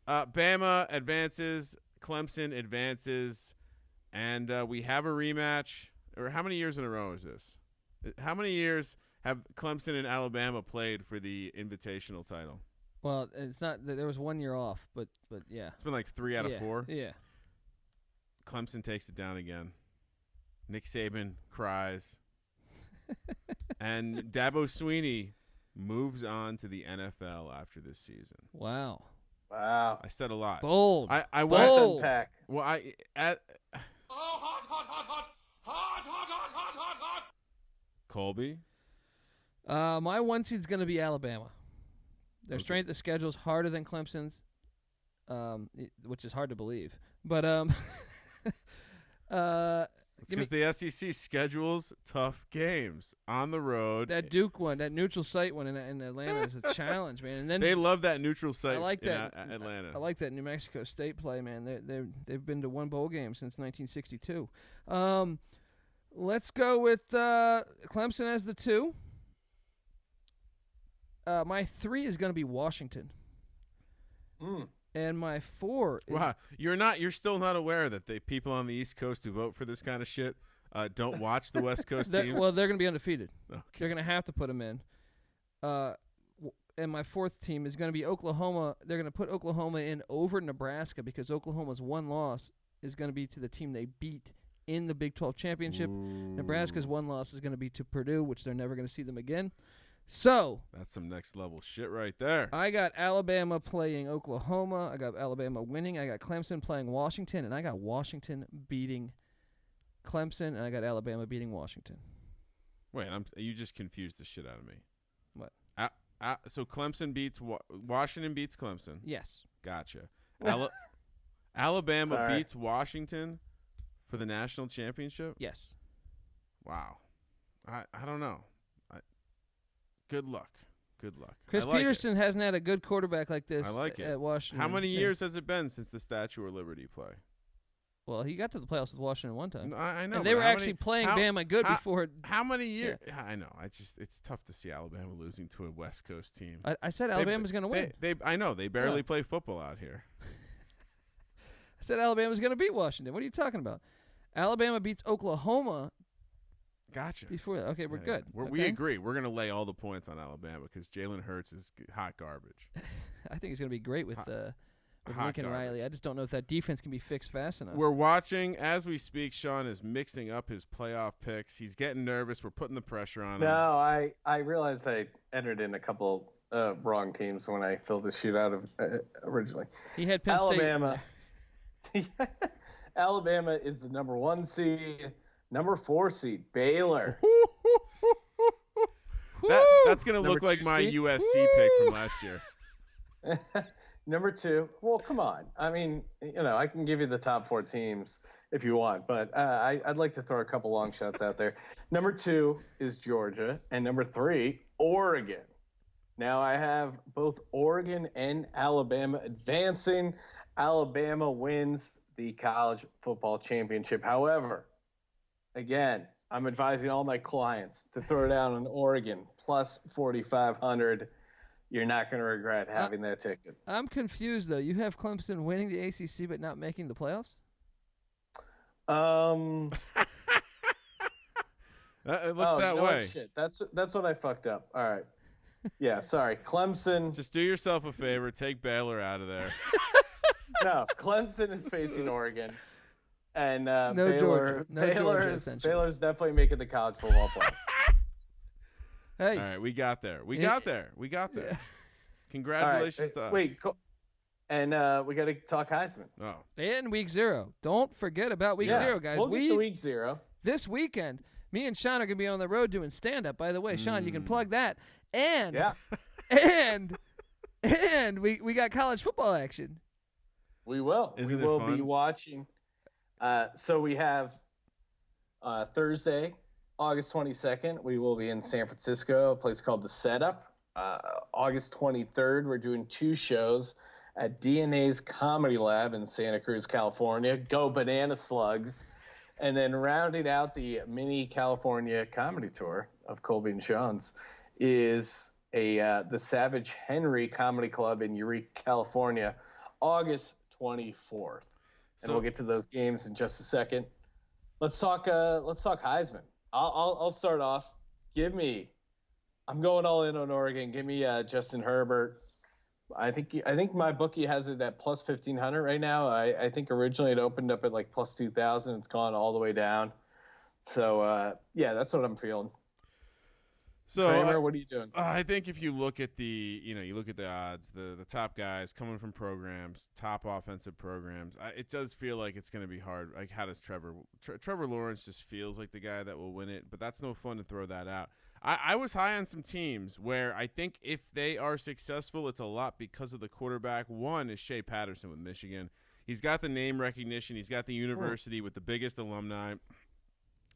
Bama advances, Clemson advances, and we have a rematch. Or how many years in a row is this? How many years have Clemson and Alabama played for the invitational title? Well, it's not. There was 1 year off, but yeah. It's been like 3 out of 4. Yeah. Clemson takes it down again. Nick Saban cries. And Dabo Swinney moves on to the NFL after this season. Wow. I said a lot. Bold. I Bold. Unpack. Well, hot. Colby? My 1 seed's going to be Alabama. Their strength of schedule is harder than Clemson's, which is hard to believe. But it's because the SEC schedules tough games on the road. That Duke one, that neutral site one in Atlanta is a challenge, man. And then they love that neutral site. I like that Atlanta. I like that New Mexico State play, man. They've been to 1 bowl game since 1962. Let's go with Clemson as the 2. My 3 is going to be Washington. And my 4 is... Wow, you're still not aware that the people on the East Coast who vote for this kind of shit don't watch the West Coast teams? Well, they're going to be undefeated. Okay. They're going to have to put them in. And my 4th team is going to be Oklahoma. They're going to put Oklahoma in over Nebraska because Oklahoma's 1 loss is going to be to the team they beat in the Big 12 championship. Ooh. Nebraska's 1 loss is going to be to Purdue, which they're never going to see them again. So that's some next level shit right there. I got Alabama playing Oklahoma. I got Alabama winning. I got Clemson playing Washington, and I got Washington beating Clemson, and I got Alabama beating Washington. Wait, you just confused the shit out of me. What? So Clemson beats Washington beats Clemson. Yes. Gotcha. Alabama beats Washington for the national championship? Yes. Wow. I don't know. Good luck. Chris Peterson hasn't had a good quarterback like this at Washington. How many years has it been since the Statue of Liberty play? Well, he got to the playoffs with Washington 1 time. I know. And they were actually playing Bama good before. How many years? Yeah. I know. It's tough to see Alabama losing to a West Coast team. I said Alabama's going to win. I know. They barely play football out here. I said Alabama's going to beat Washington. What are you talking about? Alabama beats Oklahoma Gotcha. Before that. Okay, we're good. We agree. We're going to lay all the points on Alabama because Jalen Hurts is hot garbage. I think he's going to be great with Lincoln Riley. I just don't know if that defense can be fixed fast enough. We're watching as we speak. Sean is mixing up his playoff picks. He's getting nervous. We're putting the pressure on him. No, I realized I entered in a couple wrong teams when I filled this sheet out of originally. He had Penn Alabama. State. Alabama is the number 1 seed. Number 4 seed, Baylor. That's going to look like my USC pick from last year. Number 2. Well, come on. I mean, I can give you the top 4 teams if you want, but I'd like to throw a couple long shots out there. Number 2 is Georgia, and number 3, Oregon. Now I have both Oregon and Alabama advancing. Alabama wins the college football championship. However, again, I'm advising all my clients to throw down on Oregon plus 4,500. You're not going to regret having that ticket. I'm confused, though. You have Clemson winning the ACC but not making the playoffs? It looks that way. Shit. That's what I fucked up. All right. Yeah, sorry. Clemson. Just do yourself a favor. Take Baylor out of there. No, Clemson is facing Oregon. And no Baylor, Georgia. No Baylor's Georgia, definitely making the college football playoff. Hey. All right, we got there. We got there. Yeah. Congratulations to us. Wait, and we got to talk Heisman. Oh. And week 0. Don't forget about week 0, guys. We'll get to week 0. This weekend, me and Sean are going to be on the road doing stand-up. By the way, Sean, you can plug that. And and we got college football action. We will. Isn't we will it fun? Be watching. So we have Thursday, August 22nd. We will be in San Francisco, a place called The Setup. August 23rd, we're doing 2 shows at DNA's Comedy Lab in Santa Cruz, California. Go Banana Slugs. And then rounding out the mini California comedy tour of Colby and Sean's is the Savage Henry Comedy Club in Eureka, California, August 24th. And we'll get to those games in just a second. Let's talk Heisman. I'll start off. I'm going all in on Oregon. Give me Justin Herbert. I think my bookie has it at plus 1,500 right now. I think originally it opened up at like plus 2,000. It's gone all the way down. So that's what I'm feeling. So Kramer, what are you doing? I think if you look at the odds, the top guys coming from programs, top offensive programs, it does feel like it's going to be hard. Like, how does Trevor Lawrence just feels like the guy that will win it, but that's no fun to throw that out. I was high on some teams where I think if they are successful, it's a lot because of the quarterback. One is Shea Patterson with Michigan. He's got the name recognition. He's got the university with the biggest alumni.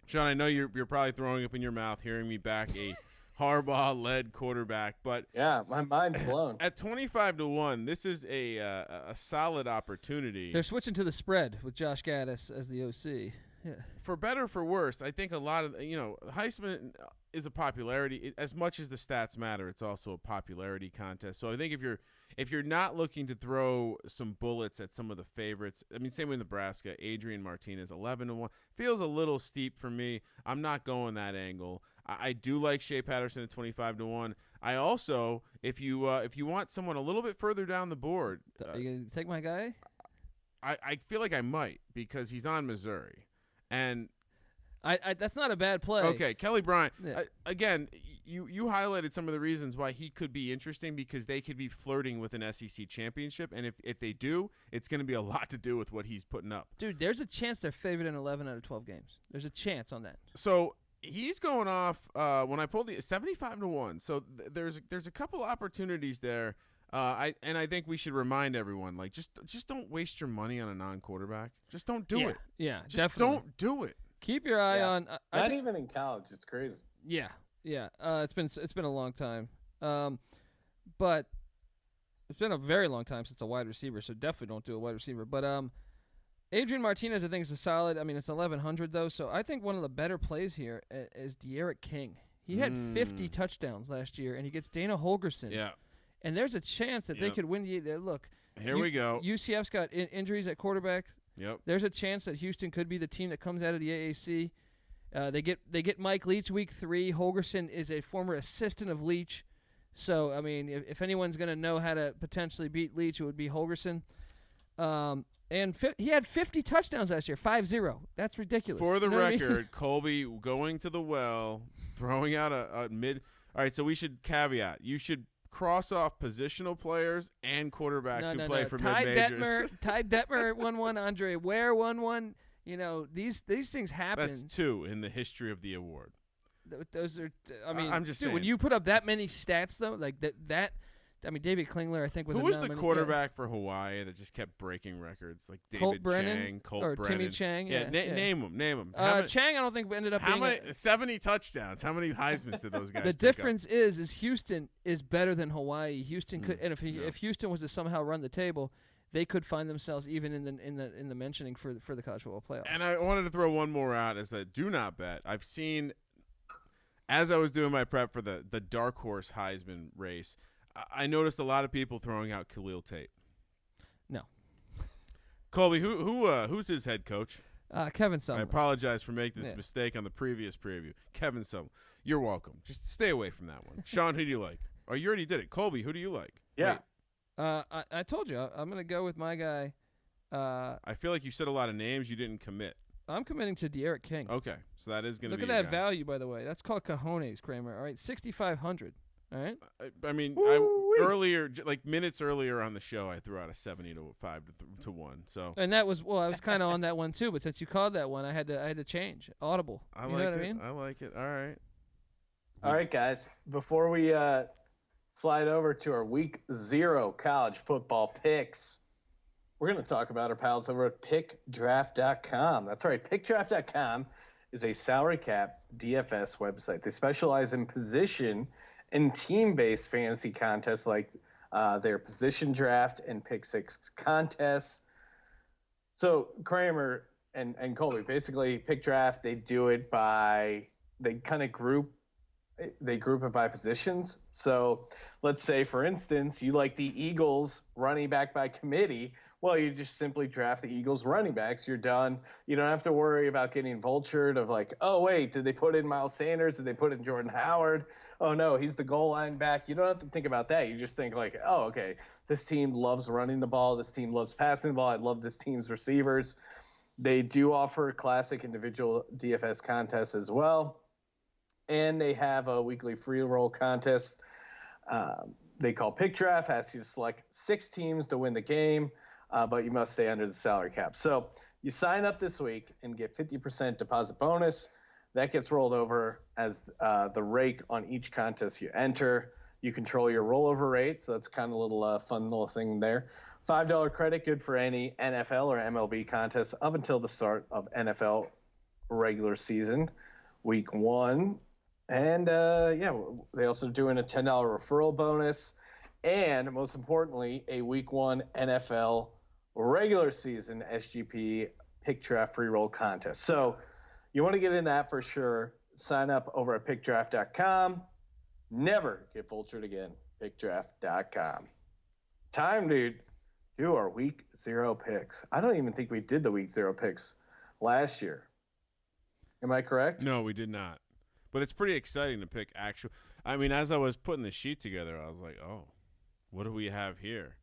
Sean, I know you're probably throwing up in your mouth hearing me back a Harbaugh-led quarterback, but yeah, my mind's blown. At 25-1, this is a solid opportunity. They're switching to the spread with Josh Gaddis as the OC. Yeah. For better or for worse, I think a lot of Heisman is a popularity. As much as the stats matter, it's also a popularity contest. So I think if you're not looking to throw some bullets at some of the favorites, I mean, same with Nebraska, Adrian Martinez 11-1 feels a little steep for me. I'm not going that angle. I do like Shea Patterson at 25-1. I also, if you want someone a little bit further down the board, are you gonna take my guy? I feel like I might because he's on Missouri, and I that's not a bad play. Okay, Kelly Bryant. Yeah. Again, you highlighted some of the reasons why he could be interesting because they could be flirting with an SEC championship, and if they do, it's going to be a lot to do with what he's putting up. Dude, there's a chance they're favored in 11 out of 12 games. There's a chance on that. So he's going off when I pulled the 75-1. So there's a couple opportunities there. I think we should remind everyone, like, just don't waste your money on a non-quarterback. Just don't do it. Yeah, just definitely. don't do it. Keep your eye on. Not even in college. It's crazy. Yeah. It's been a long time, but it's been a very long time since a wide receiver. So definitely don't do a wide receiver. But Adrian Martinez, I think, is a solid. I mean, it's 1,100 though. So I think one of the better plays here is De'Aaron King. He had 50 touchdowns last year, and he gets Dana Holgorsen. Yeah. And there's a chance that they could win. Look, here we go. UCF's got injuries at quarterback. Yep. There's a chance that Houston could be the team that comes out of the AAC They get Mike Leach week 3. Holgorsen is a former assistant of Leach. So, I mean, if anyone's going to know how to potentially beat Leach, it would be Holgorsen. And he had 50 touchdowns last year, 5-0. That's ridiculous. For the record, I mean? Colby going to the well, throwing out a mid. All right, so we should caveat. You should cross off positional players and quarterbacks who play for mid-majors. Ty Detmer 1-1, Andre Ware 1-1. You know, these things happen. That's 2 in the history of the award. Those are, I mean, I'm just saying. When you put up that many stats, though, like that I mean, David Klingler, I think, was Who was the quarterback for Hawaii that just kept breaking records? Like David Chang, Colt Brennan. Timmy Chang. Yeah. Name them. Chang, I don't think ended up being 70 touchdowns. How many Heismans did those guys The difference is Houston is better than Hawaii. Houston could, and if Houston was to somehow run the table, they could find themselves even in the mentioning for the college football playoffs. And I wanted to throw one more out as a do not bet. I've seen, as I was doing my prep for the dark horse Heisman race, I noticed a lot of people throwing out Khalil Tate. No. Colby, who's his head coach? Kevin Sumlin. I apologize for making this mistake on the previous preview. Kevin Sumlin. You're welcome. Just stay away from that one. Sean, who do you like? Oh, you already did it. Colby, who do you like? Yeah. I told you. I'm going to go with my guy. I feel like you said a lot of names you didn't commit. I'm committing to De'Aaron King. Okay, so that is going to be Look at that value, by the way. That's called cojones, Kramer. All right, 6,500. All right. I mean, earlier, like minutes earlier on the show, I threw out a 70 to 5 to 1. So. And that was I was kind of on that one too, but since you called that one, I had to change. Audible. I like it. I mean? I like it. All right. All right, guys. Before we slide over to our week 0 college football picks, we're going to talk about our pals over at PickDraft.com. That's right. PickDraft.com is a salary cap DFS website. They specialize in position and team-based fantasy contests like their position draft and pick 6 contests. So Kramer and Colby, basically pick draft, they do it by they group it by positions. So let's say, for instance, you like the Eagles running back by committee. Well, you just simply draft the Eagles running backs. You're done. You don't have to worry about getting vultured of like, oh, wait, did they put in Miles Sanders? Did they put in Jordan Howard? Oh, no, he's the goal line back. You don't have to think about that. You just think like, oh, okay, this team loves running the ball. This team loves passing the ball. I love this team's receivers. They do offer classic individual DFS contests as well. And they have a weekly free roll contest they call Pick Draft. Asks you to select 6 teams to win the game, but you must stay under the salary cap. So you sign up this week and get 50% deposit bonus. That gets rolled over as the rate on each contest you enter. You control your rollover rate, so that's kind of a little fun little thing there. $5 credit, good for any NFL or MLB contest up until the start of NFL regular season, week 1. And, they also doing a $10 referral bonus. And most importantly, a week 1 NFL regular season SGP pick draft free roll contest. So you want to get in that for sure. Sign up over at pickdraft.com. Never get vultured again. Pickdraft.com. Time to do our week 0 picks. I don't even think we did the week 0 picks last year. Am I correct? No, we did not. But it's pretty exciting to pick actual. I mean, as I was putting the sheet together, I was like, oh, what do we have here?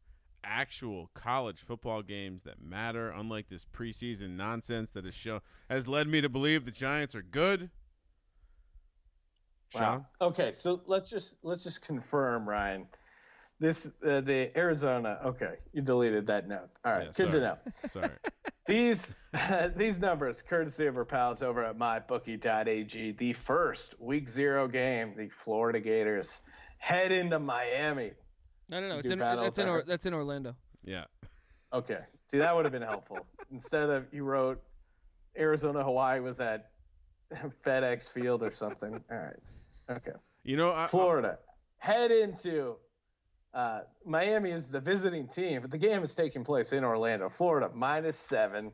Actual college football games that matter, unlike this preseason nonsense that has led me to believe the Giants are good. Wow. Sean? Okay, so let's just confirm, Ryan. This the Arizona. Okay, you deleted that note. All right, good to know. Sorry. These numbers, courtesy of our pals over at mybookie.ag. The first week 0 game, the Florida Gators head into Miami. No, that's in Orlando. Yeah. Okay. See, that would have been helpful. Instead of you wrote Arizona, Hawaii was at FedEx Field or something. All right. Okay. Florida head into Miami is the visiting team, but the game is taking place in Orlando. Florida -7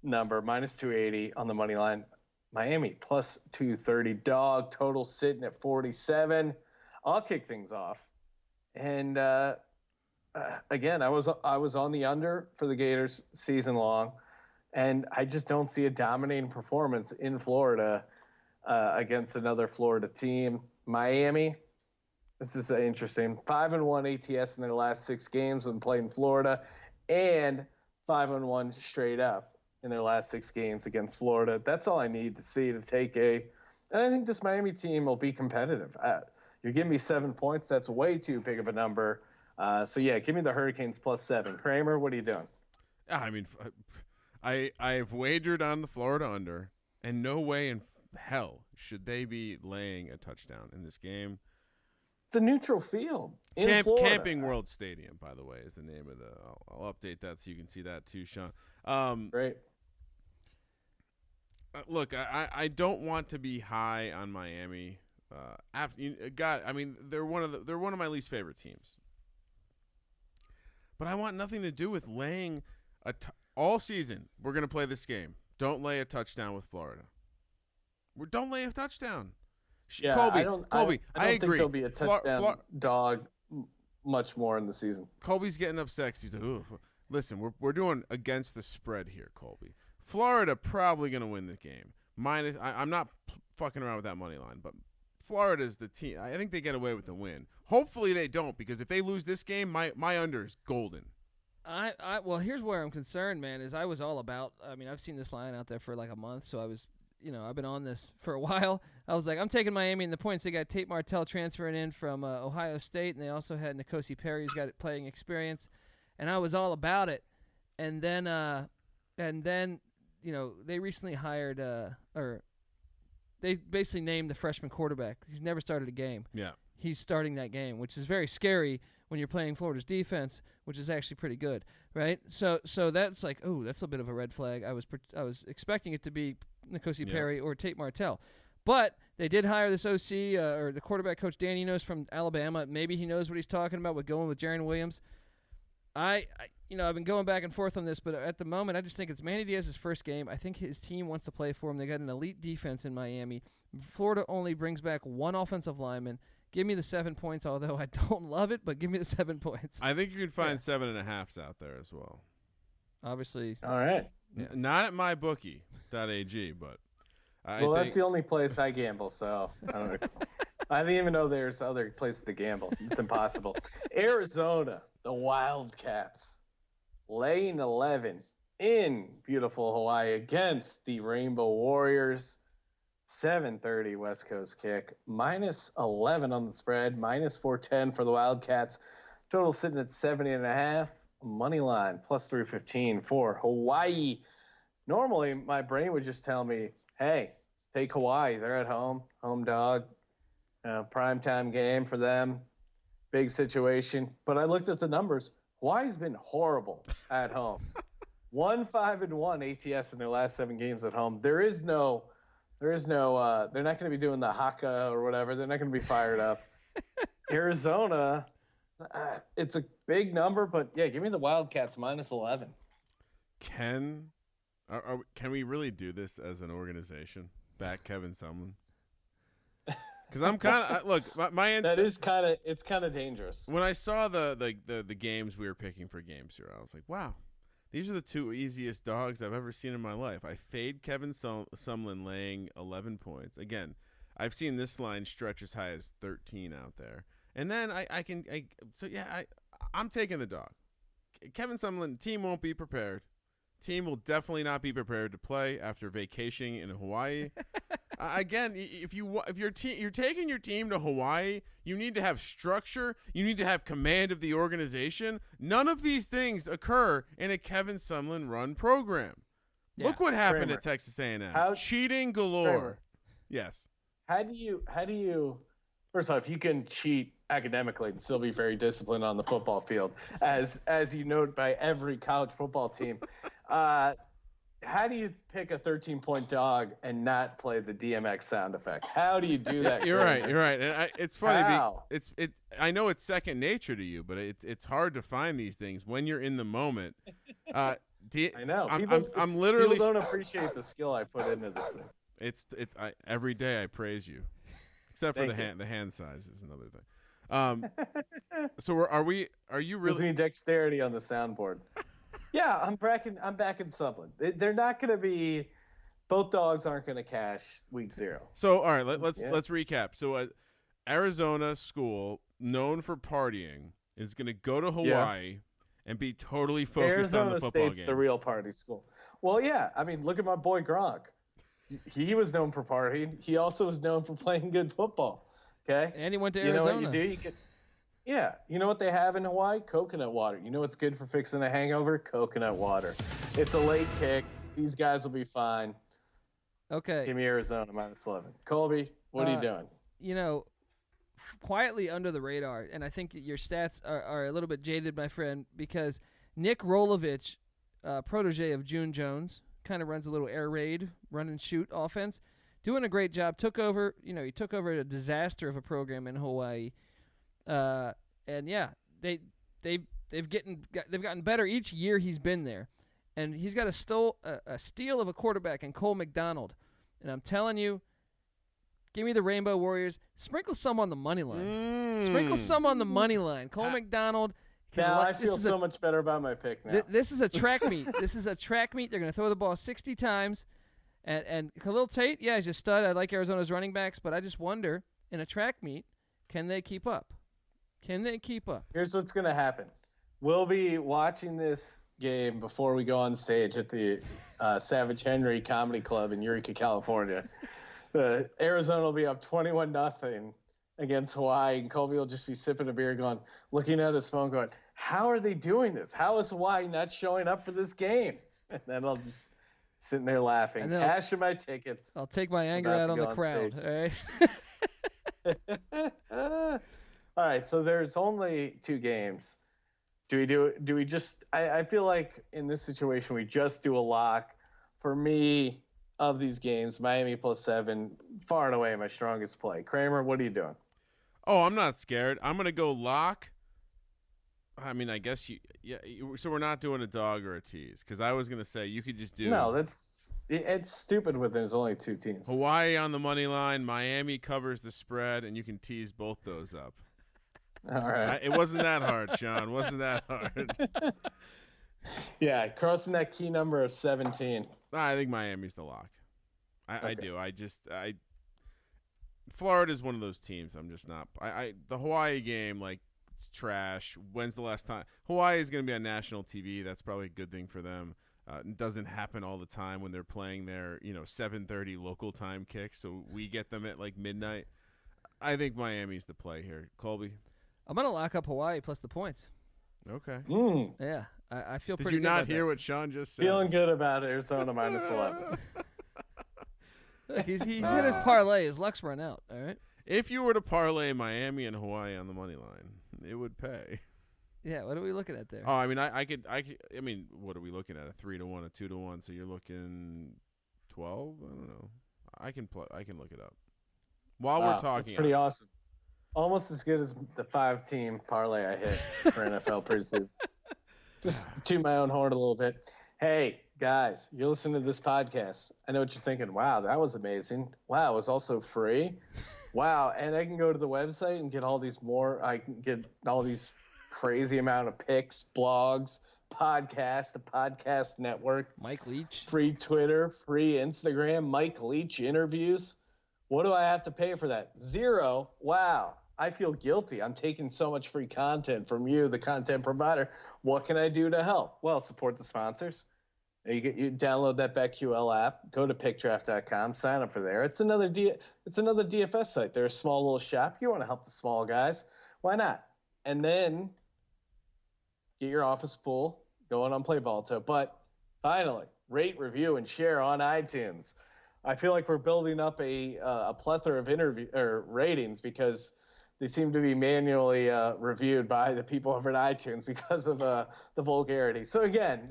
number, -280 on the money line. Miami +230 dog, total sitting at 47. I'll kick things off. And again, I was on the under for the Gators season long. And I just don't see a dominating performance in Florida against another Florida team. Miami, this is interesting. 5-1 ATS in their last 6 games when playing Florida, and 5-1 straight up in their last 6 games against Florida. That's all I need to see to take a. And I think this Miami team will be competitive. You're giving me 7 points. That's way too big of a number. So yeah, give me the Hurricanes +7. Kramer, what are you doing? I mean, I've wagered on the Florida under, and no way in hell should they be laying a touchdown in this game. It's a neutral field in Florida. Camping World Stadium, by the way, is the name of the. I'll update that so you can see that too, Sean. Great. Look, I don't want to be high on Miami. God, I mean they're one of my least favorite teams. But I want nothing to do with laying all season. We're gonna play this game. Don't lay a touchdown with Florida. Don't lay a touchdown. Yeah, Colby, I don't agree. think there'll be a touchdown dog much more in the season. Colby's getting upset. He's like, ooh. Listen, we're doing against the spread here, Colby. Florida probably going to win the game. I'm not fucking around with that money line, but Florida's the team. I think they get away with the win. Hopefully they don't, because if they lose this game, my under is golden. Well, here's where I'm concerned, man, is I was all about, I mean, I've seen this line out there for like a month, so I was, I've been on this for a while. I was like, I'm taking Miami in the points. They got Tate Martell transferring in from Ohio State, and they also had N'Kosi Perry, who's got playing experience, and I was all about it. And then they recently hired or they basically named the freshman quarterback. He's never started a game. Yeah. He's starting that game, which is very scary when you're playing Florida's defense, which is actually pretty good, right? So that's like, oh, that's a bit of a red flag. I was expecting it to be N'Kosi Perry or Tate Martell. But they did hire this OC or the quarterback coach Dan Enos from Alabama. Maybe he knows what he's talking about with going with Jaron Williams. I've been going back and forth on this, but at the moment, I just think it's Manny Diaz's first game. I think his team wants to play for him. They got an elite defense in Miami. Florida only brings back one offensive lineman. Give me the 7 points, although I don't love it, but give me the 7 points. I think you can find 7.5s out there as well. Obviously. All right. Not at mybookie.ag, but that's the only place I gamble, so I don't know. I didn't even know there's other places to gamble. It's impossible. Arizona, the Wildcats, laying 11 in beautiful Hawaii against the Rainbow Warriors. 7:30 West Coast kick. -11 on the spread. -410 for the Wildcats. Total sitting at 70.5. Money line +315 for Hawaii. Normally, my brain would just tell me, hey, take Hawaii. They're at home. Home dog. Primetime game for them. Big situation. But I looked at the numbers. Hawaii's been horrible at home. 5-1 ATS in their last 7 games at home. They're not going to be doing the haka or whatever. They're not going to be fired up. Arizona, it's a big number, but yeah, give me the Wildcats -11. Can we really do this as an organization? Back Kevin Sumlin? Because I'm kind of look. My instinct, it's kind of dangerous. When I saw the games we were picking for games here, I was like, wow, these are the 2 easiest dogs I've ever seen in my life. I fade Kevin Sumlin laying 11 points. Again, I've seen this line stretch as high as 13 out there, and then I'm taking the dog. Kevin Sumlin, team won't be prepared. Team will definitely not be prepared to play after vacationing in Hawaii. Again, if you're taking your team to Hawaii, you need to have structure. You need to have command of the organization. None of these things occur in a Kevin Sumlin run program. Yeah. Look what happened Kramer. At Texas A&M. Cheating galore. Kramer. Yes. How do you? First off, you can cheat academically and still be very disciplined on the football field, as you note by every college football team. How do you pick a 13-point dog and not play the DMX sound effect? How do you do that? You're right. And it's funny. I know it's second nature to you, but it's hard to find these things when you're in the moment. I know. I'm literally people don't appreciate the skill I put into this thing. Every day I praise you, except for the hand size is another thing. So are you really gives me dexterity on the soundboard? Yeah, I'm back in Subland. They're not going to be. Both dogs aren't going to cash week 0. So all right, let's recap. So Arizona school known for partying is going to go to Hawaii and be totally focused on the football game. Arizona State's the real party school. Well, yeah. I mean, look at my boy Gronk. He was known for partying. He also was known for playing good football. Okay. And he went to Arizona. You know what you do? Yeah. You know what they have in Hawaii? Coconut water. You know what's good for fixing a hangover? Coconut water. It's a late kick. These guys will be fine. Okay. Give me Arizona -11. Colby, what are you doing? You know, quietly under the radar, and I think your stats are a little bit jaded, my friend, because Nick Rolovich, protege of June Jones, kind of runs a little air raid, run and shoot offense, doing a great job. He took over a disaster of a program in Hawaii, and yeah, they've gotten better each year he's been there. And he's got a steal of a quarterback in Cole McDonald. And I'm telling you, give me the Rainbow Warriors. Sprinkle some on the money line. Sprinkle some on the money line. Cole McDonald. Now I feel so much better about my pick now. This is a track meet. This is a track meet. They're going to throw the ball 60 times. And Khalil Tate, yeah, he's a stud. I like Arizona's running backs. But I just wonder, in a track meet, can they keep up? Can they keep up? Here's what's going to happen. We'll be watching this game before we go on stage at the Savage Henry Comedy Club in Eureka, California. Arizona will be up 21-0 against Hawaii, and Colby will just be sipping a beer, looking at his phone, going, "How are they doing this? How is Hawaii not showing up for this game?" And then I'll just sitting there laughing, cashing my tickets. I'll take my anger out on the crowd. All right. All right. So there's only 2 games. Do we just – I feel like in this situation we just do a lock. For me, of these games, Miami +7, far and away my strongest play. Kramer, what are you doing? Oh, I'm not scared. I'm going to go lock. I mean, I guess so we're not doing a dog or a tease, because I was going to say you could just do – No, it's stupid when there's only 2 teams. Hawaii on the money line, Miami covers the spread, and you can tease both those up. All right. It wasn't that hard, Sean. Wasn't that hard? Yeah, crossing that key number of 17. I think Miami's the lock. I do. Florida's one of those teams. I'm just not. The Hawaii game, like, it's trash. When's the last time? Hawaii is going to be on national TV. That's probably a good thing for them. It doesn't happen all the time when they're playing their 7:30 local time kicks. So we get them at like midnight. I think Miami's the play here. Colby? I'm going to lock up Hawaii plus the points. Okay. Yeah, I feel Did pretty you good not about hear that. what Sean just said? Feeling good about Arizona -11. Look, he's in his parlay. His luck's run out, all right? If you were to parlay Miami and Hawaii on the money line, it would pay. Yeah, what are we looking at there? Oh, I mean, I could. I mean, what are we looking at? A 3-1, a 2-1. So you're looking 12. I don't know. I can look it up while we're talking. That's pretty awesome. Almost as good as the 5-team parlay I hit for NFL preseason. Just to toot my own horn a little bit. Hey, guys, you're listening to this podcast. I know what you're thinking. Wow, that was amazing. Wow, it was also free. Wow, and I can go to the website and get all these I can get all these crazy amount of picks, blogs, podcasts, the podcast network. Mike Leach. Free Twitter, free Instagram, Mike Leach interviews. What do I have to pay for that? 0. Wow. I feel guilty. I'm taking so much free content from you, the content provider. What can I do to help? Well, support the sponsors. You download that BetQL app, go to pickdraft.com, sign up for there. It's another DFS site. They're a small little shop. You want to help the small guys. Why not? And then get your office pool going on Play Balto. But finally, rate, review, and share on iTunes. I feel like we're building up a plethora of ratings because they seem to be manually reviewed by the people over at iTunes because of the vulgarity. So again,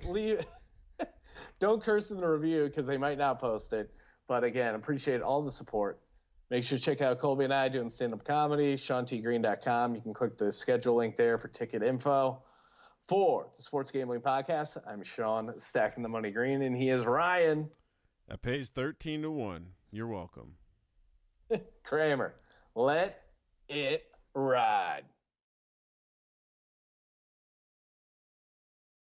don't curse in the review because they might not post it. But again, appreciate all the support. Make sure to check out Colby and I doing stand-up comedy, SeanTGreen.com. You can click the schedule link there for ticket info. For the Sports Gambling Podcast, I'm Sean Stacking the Money Green, and he is Ryan. That pays 13-1. You're welcome. Kramer, let it ride.